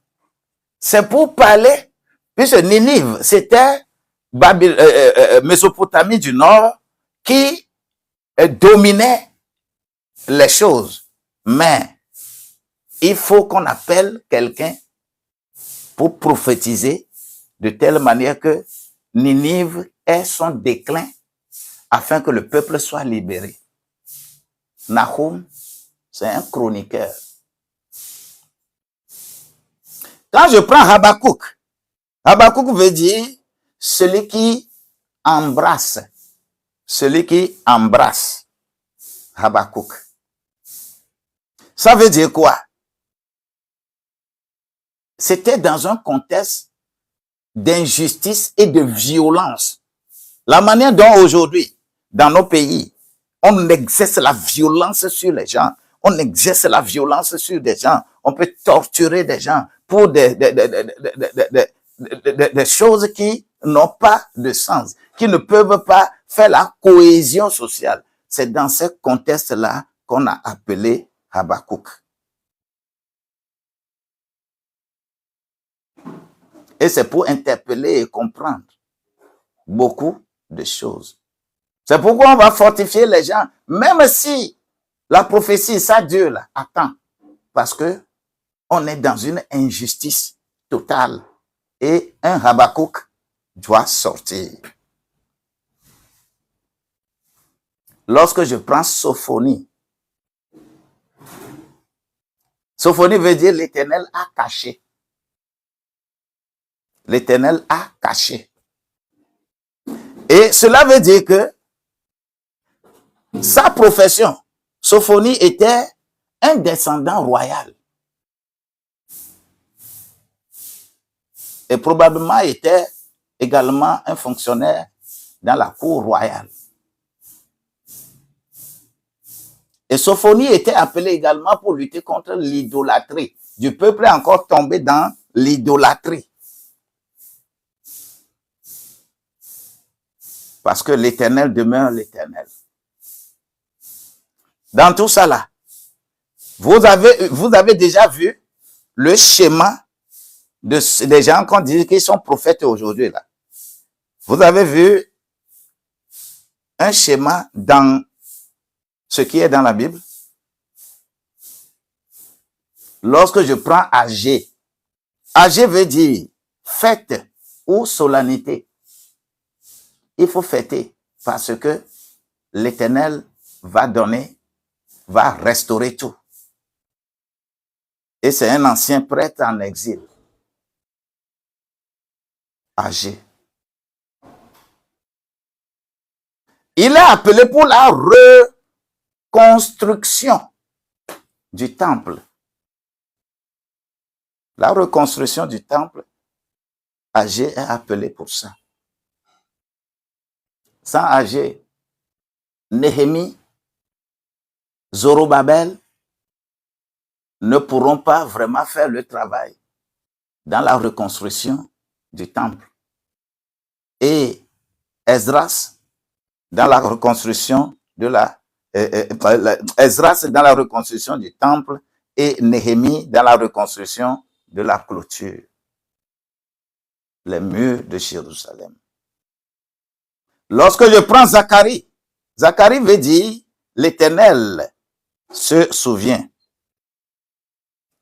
C'est pour parler, puisque Ninive, c'était Mésopotamie du Nord qui dominait les choses. Mais il faut qu'on appelle quelqu'un pour prophétiser de telle manière que Ninive ait son déclin afin que le peuple soit libéré. Nahum, c'est un chroniqueur. Quand je prends Habakkuk, Habakkuk veut dire celui qui embrasse. Celui qui embrasse. Habakkuk. Ça veut dire quoi? C'était dans un contexte d'injustice et de violence. La manière dont aujourd'hui, dans nos pays, on exerce la violence sur les gens. On exerce la violence sur des gens. On peut torturer des gens pour des choses qui n'ont pas de sens, qui ne peuvent pas faire la cohésion sociale. C'est dans ce contexte-là qu'on a appelé Habakkuk. Et c'est pour interpeller et comprendre beaucoup de choses. C'est pourquoi on va fortifier les gens, même si la prophétie, ça Dieu là, attend. Parce que on est dans une injustice totale. Et un Habakkuk doit sortir. Lorsque je prends Sophonie, Sophonie veut dire l'Éternel a caché. L'Éternel a caché. Et cela veut dire que sa profession, Sophonie était un descendant royal. Et probablement était également un fonctionnaire dans la cour royale. Et Sophonie était appelée également pour lutter contre l'idolâtrie. Du peuple est encore tombé dans l'idolâtrie. Parce que l'Éternel demeure l'Éternel. Dans tout ça là, vous avez déjà vu le schéma des gens qu'on dit qu'ils sont prophètes aujourd'hui là. Vous avez vu un schéma dans ce qui est dans la Bible. Lorsque je prends Agé, Agé veut dire fête ou solennité. Il faut fêter parce que l'Éternel va donner, va restaurer tout. Et c'est un ancien prêtre en exil. Agé. Il est appelé pour la reconstruction du temple. La reconstruction du temple, Agé est appelé pour ça. Sans Agé, Néhémie, Zorobabel ne pourront pas vraiment faire le travail dans la reconstruction du temple. Et Esdras, dans la reconstruction de Esdras dans la reconstruction du temple et Néhémie dans la reconstruction de la clôture, les murs de Jérusalem. Lorsque je prends Zacharie, Zacharie veut dire l'Éternel se souvient.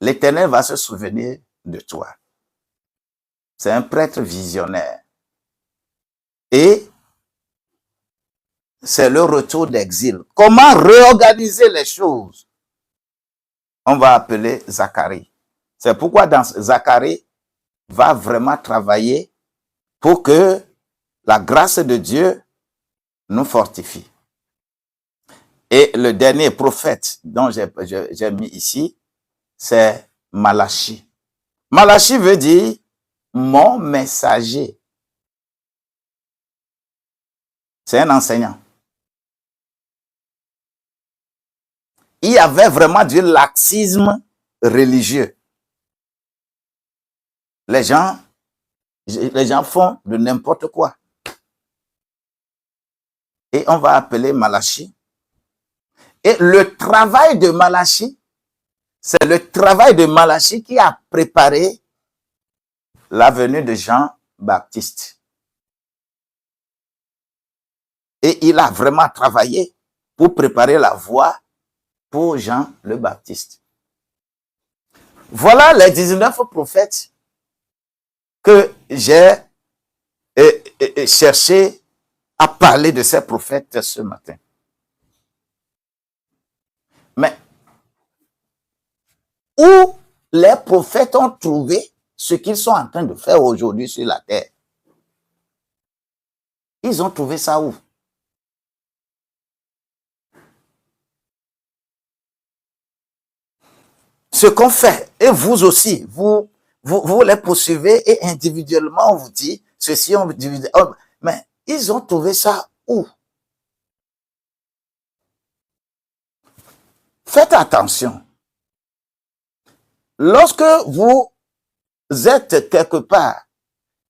L'Éternel va se souvenir de toi. C'est un prêtre visionnaire. Et c'est le retour d'exil. Comment réorganiser les choses? On va appeler Zacharie. C'est pourquoi dans Zacharie va vraiment travailler pour que la grâce de Dieu nous fortifie. Et le dernier prophète dont j'ai mis ici, c'est Malachie. Malachie veut dire mon messager. C'est un enseignant. Il y avait vraiment du laxisme religieux. Les gens font de n'importe quoi. Et on va appeler Malachie. Et le travail de Malachie, c'est le travail de Malachie qui a préparé la venue de Jean-Baptiste. Et il a vraiment travaillé pour préparer la voie pour Jean le Baptiste. Voilà les 19 prophètes que j'ai cherché à parler de ces prophètes ce matin. Mais où les prophètes ont trouvé ce qu'ils sont en train de faire aujourd'hui sur la terre? Ils ont trouvé ça où? Ce qu'on fait, et vous aussi, vous les poursuivez et individuellement on vous dit ceci, on vous dit, mais ils ont trouvé ça où? Faites attention. Lorsque vous êtes quelque part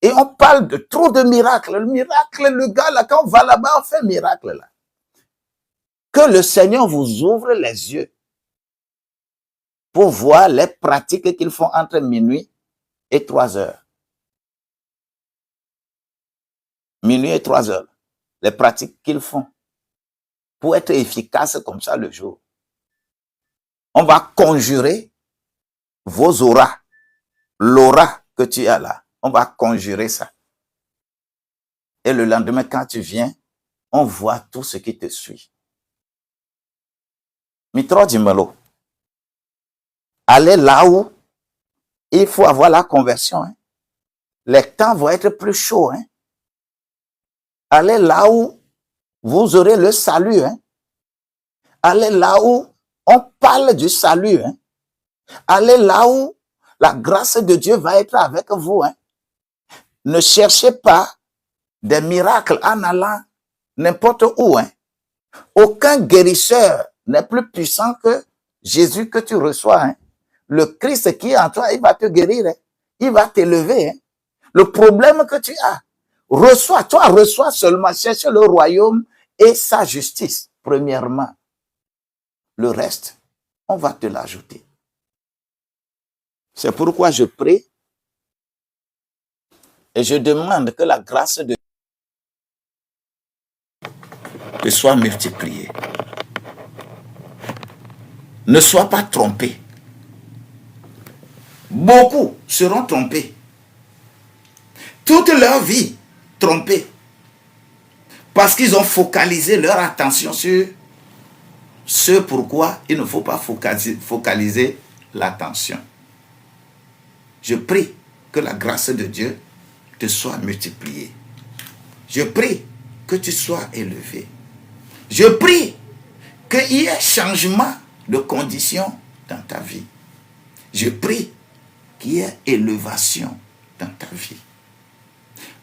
et on parle de trop de miracles, le gars là, quand on va là-bas, on fait un miracle là. Que le Seigneur vous ouvre les yeux pour voir les pratiques qu'ils font entre minuit et 3 heures. Minuit et 3 heures. Les pratiques qu'ils font pour être efficaces comme ça le jour. On va conjurer vos auras. L'aura que tu as là, on va conjurer ça. Et le lendemain, quand tu viens, on voit tout ce qui te suit. Mitro Dimelo. Allez là où il faut avoir la conversion. Hein. Les temps vont être plus chauds. Hein. Allez là où vous aurez le salut. Hein. Allez là où on parle du salut. Hein. Allez là où la grâce de Dieu va être avec vous. Hein. Ne cherchez pas des miracles en allant n'importe où. Hein. Aucun guérisseur n'est plus puissant que Jésus que tu reçois. Hein. Le Christ qui est en toi, il va te guérir. Hein. Il va t'élever. Hein. Le problème que tu as, reçois seulement, cherche le royaume et sa justice, premièrement. Le reste, on va te l'ajouter. C'est pourquoi je prie et je demande que la grâce de Dieu te soit multipliée. Ne sois pas trompé. Beaucoup seront trompés. Toute leur vie trompés. Parce qu'ils ont focalisé leur attention sur ce pourquoi il ne faut pas focaliser l'attention. Je prie que la grâce de Dieu te soit multipliée. Je prie que tu sois élevé. Je prie qu'il y ait changement de conditions dans ta vie. Je prie qu'il y ait élévation dans ta vie.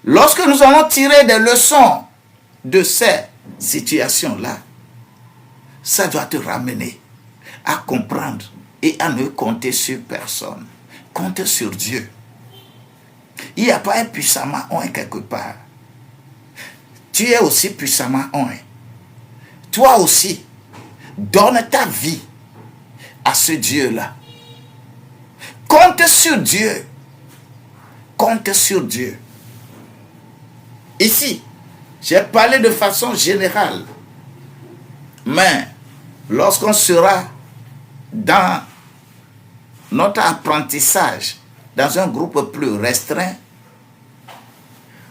Lorsque nous allons tirer des leçons de ces situations-là, ça doit te ramener à comprendre et à ne compter sur personne. Compte sur Dieu. Il n'y a pas un puissamment un quelque part. Tu es aussi puissamment un. Toi aussi, donne ta vie à ce Dieu-là. Compte sur Dieu. Compte sur Dieu. Ici, j'ai parlé de façon générale. Mais lorsqu'on sera dans notre apprentissage, dans un groupe plus restreint,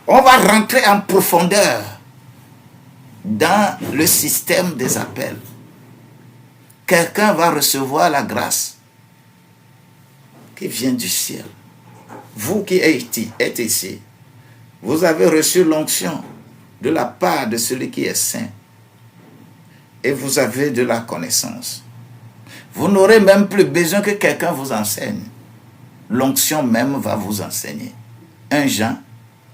on va rentrer en profondeur dans le système des appels. Quelqu'un va recevoir la grâce qui vient du ciel. Vous qui êtes ici, vous avez reçu l'onction de la part de celui qui est saint. Et vous avez de la connaissance. Vous n'aurez même plus besoin que quelqu'un vous enseigne. L'onction même va vous enseigner. 1 Jean,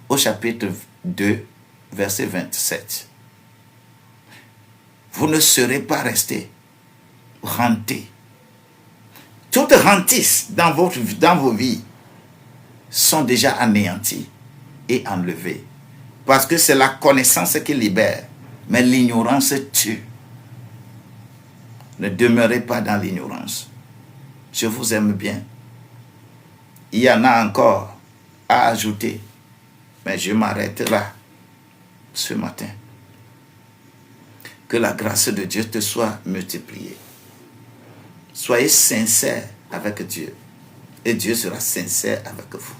au chapitre 2, verset 27. Vous ne serez pas restés rentés. Toutes rentices dans vos vies sont déjà anéanties et enlevées. Parce que c'est la connaissance qui libère, mais l'ignorance tue. Ne demeurez pas dans l'ignorance. Je vous aime bien. Il y en a encore à ajouter, mais je m'arrête là ce matin. Que la grâce de Dieu te soit multipliée. Soyez sincères avec Dieu et Dieu sera sincère avec vous.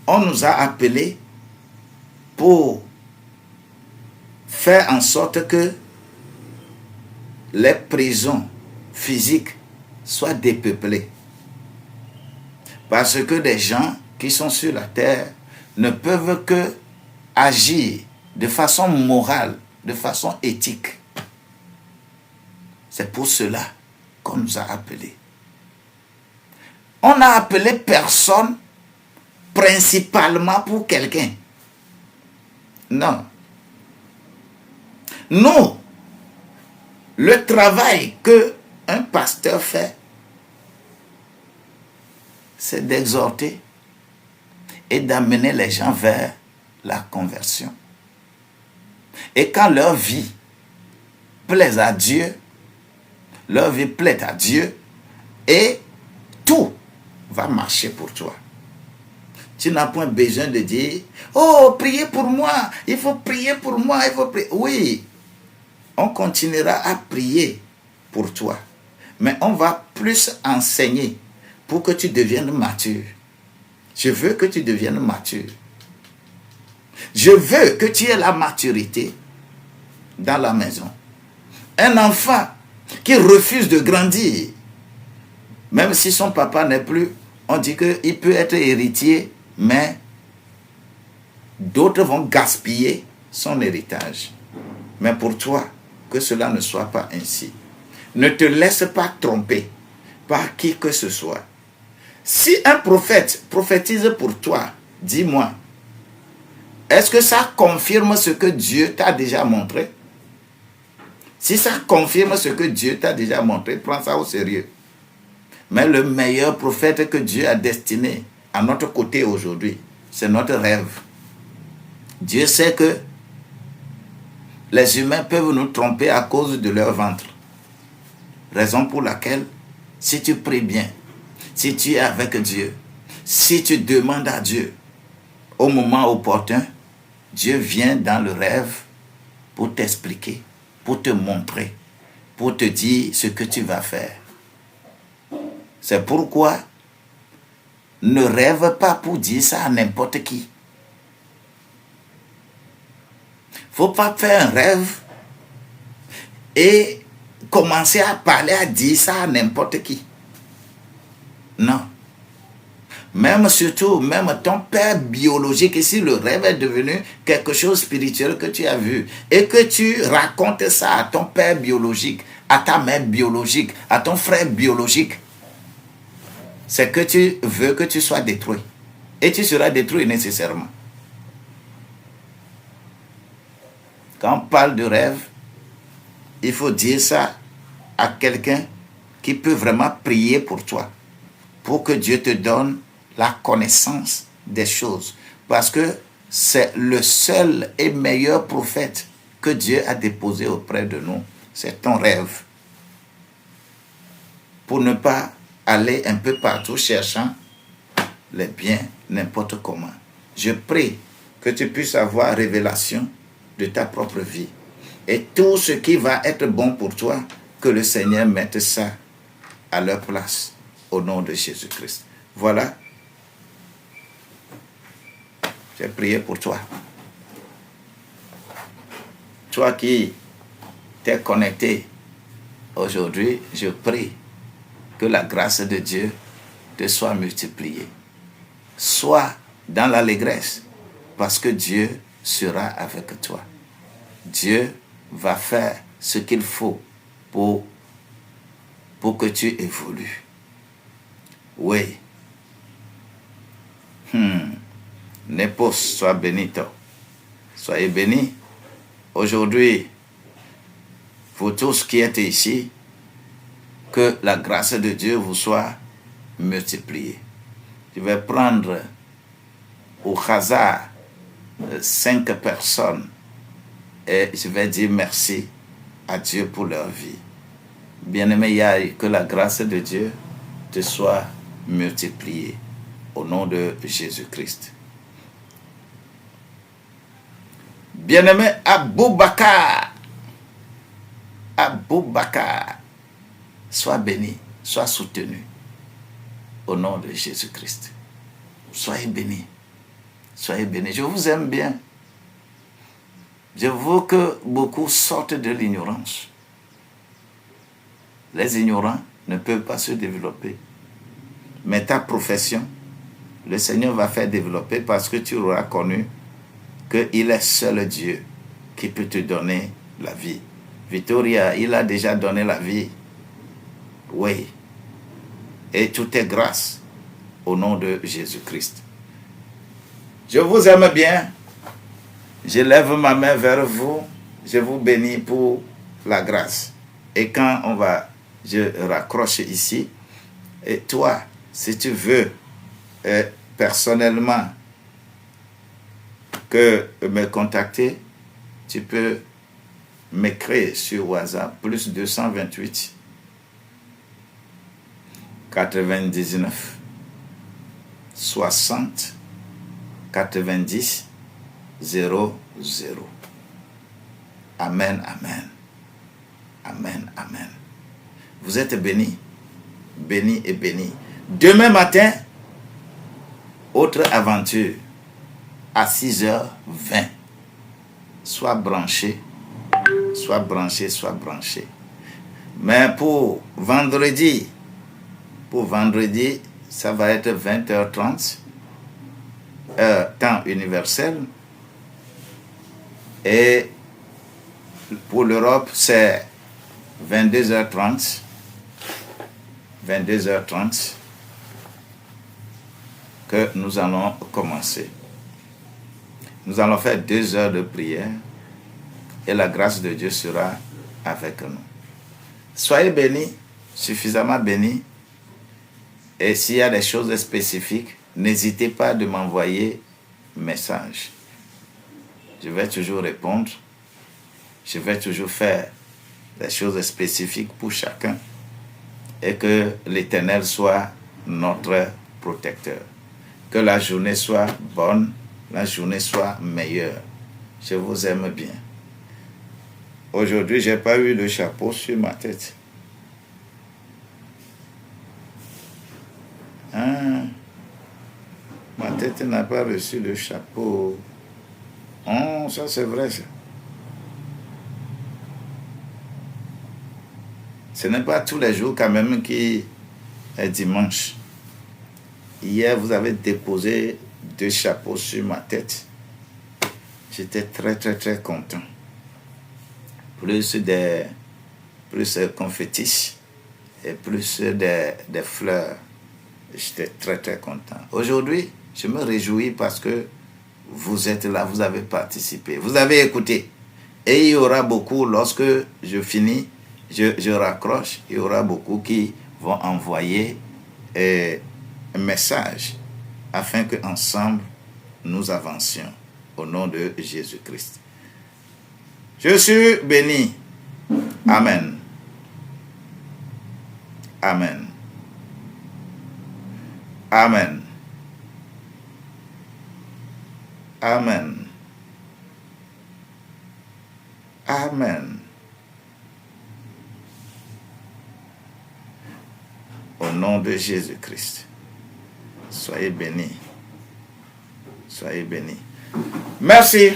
On nous a appelés pour faire en sorte que les prisons physiques soient dépeuplées. Parce que des gens qui sont sur la terre ne peuvent que agir de façon morale, de façon éthique. C'est pour cela qu'on nous a appelés. On n'a appelé personne principalement pour quelqu'un. Non. Nous, le travail que un pasteur fait, c'est d'exhorter et d'amener les gens vers la conversion. Et quand leur vie plaît à Dieu, leur vie plaît à Dieu, et tout va marcher pour toi. Tu n'as point besoin de dire, oh, priez pour moi, il faut prier pour moi, il faut prier. Oui, on continuera à prier pour toi, mais on va plus enseigner pour que tu deviennes mature. Je veux que tu deviennes mature. Je veux que tu aies la maturité dans la maison. Un enfant qui refuse de grandir, même si son papa n'est plus, on dit qu'il peut être héritier, mais d'autres vont gaspiller son héritage. Mais pour toi, que cela ne soit pas ainsi. Ne te laisse pas tromper par qui que ce soit. Si un prophète prophétise pour toi, dis-moi, est-ce que ça confirme ce que Dieu t'a déjà montré? Si ça confirme ce que Dieu t'a déjà montré, prends ça au sérieux. Mais le meilleur prophète que Dieu a destiné à notre côté aujourd'hui, c'est notre rêve. Dieu sait que les humains peuvent nous tromper à cause de leur ventre. Raison pour laquelle, si tu pries bien, si tu es avec Dieu, si tu demandes à Dieu, au moment opportun, Dieu vient dans le rêve pour t'expliquer, pour te montrer, pour te dire ce que tu vas faire. C'est pourquoi ne rêve pas pour dire ça à n'importe qui. Faut pas faire un rêve et commencer à parler, à dire ça à n'importe qui. Non. Même surtout, même ton père biologique, si le rêve est devenu quelque chose de spirituel que tu as vu, et que tu racontes ça à ton père biologique, à ta mère biologique, à ton frère biologique, c'est que tu veux que tu sois détruit. Et tu seras détruit nécessairement. Quand on parle de rêve, il faut dire ça à quelqu'un qui peut vraiment prier pour toi, pour que Dieu te donne la connaissance des choses. Parce que c'est le seul et meilleur prophète que Dieu a déposé auprès de nous. C'est ton rêve. Pour ne pas aller un peu partout cherchant les biens n'importe comment. Je prie que tu puisses avoir révélation de ta propre vie. Et tout ce qui va être bon pour toi, que le Seigneur mette ça à leur place. Au nom de Jésus-Christ. Voilà. J'ai prié pour toi. Toi qui t'es connecté aujourd'hui, je prie que la grâce de Dieu te soit multipliée. Sois dans l'allégresse parce que Dieu sera avec toi. Dieu va faire ce qu'il faut pour que tu évolues. Oui. Nepos, sois bénito. Soyez bénis. Aujourd'hui, pour tous qui êtes ici, que la grâce de Dieu vous soit multipliée. Je vais prendre au hasard 5 personnes et je vais dire merci à Dieu pour leur vie. Bien-aimé Yaï, que la grâce de Dieu te soit multipliée au nom de Jésus-Christ. Bien-aimé Aboubakar, sois béni, sois soutenu au nom de Jésus-Christ. Soyez bénis, soyez bénis. Je vous aime bien. Je veux que beaucoup sortent de l'ignorance. Les ignorants ne peuvent pas se développer. Mais ta profession, le Seigneur va faire développer parce que tu auras connu qu'il est seul Dieu qui peut te donner la vie. Victoria, il a déjà donné la vie. Oui. Et tout est grâce au nom de Jésus-Christ. Je vous aime bien. Je lève ma main vers vous. Je vous bénis pour la grâce. Et quand je raccroche ici. Et toi, si tu veux personnellement me contacter, tu peux m'écrire sur WhatsApp plus 228 99 60 90 00. Amen, amen. Amen, amen. Vous êtes bénis, bénis et bénis. Demain matin, autre aventure à 6h20. Sois branché, sois branché, sois branché. Mais pour vendredi, ça va être 20h30, temps universel. Et pour l'Europe, c'est 22h30. 22h30 que nous allons commencer. Nous allons faire 2 heures de prière et la grâce de Dieu sera avec nous. Soyez bénis, suffisamment bénis. Et s'il y a des choses spécifiques, n'hésitez pas de m'envoyer message. je vais toujours répondre. Je vais toujours faire des choses spécifiques pour chacun. Et que l'Éternel soit notre protecteur. Que la journée soit bonne, la journée soit meilleure. Je vous aime bien. Aujourd'hui, je n'ai pas eu le chapeau sur ma tête. Ma tête n'a pas reçu le chapeau. Oh, ça c'est vrai ça. Ce n'est pas tous les jours quand même qui est dimanche. Hier, vous avez déposé 2 chapeaux sur ma tête. J'étais très, très, très content. Plus des confettis et plus des fleurs. J'étais très, très content. Aujourd'hui, je me réjouis parce que vous êtes là, vous avez participé, vous avez écouté. Et il y aura beaucoup, lorsque je finis, je raccroche, il y aura beaucoup qui vont envoyer un message afin qu'ensemble, nous avancions au nom de Jésus-Christ. Je suis béni. Amen. Amen. Amen. Amen. Amen. Au nom de Jésus-Christ. Soyez bénis. Soyez bénis. Merci.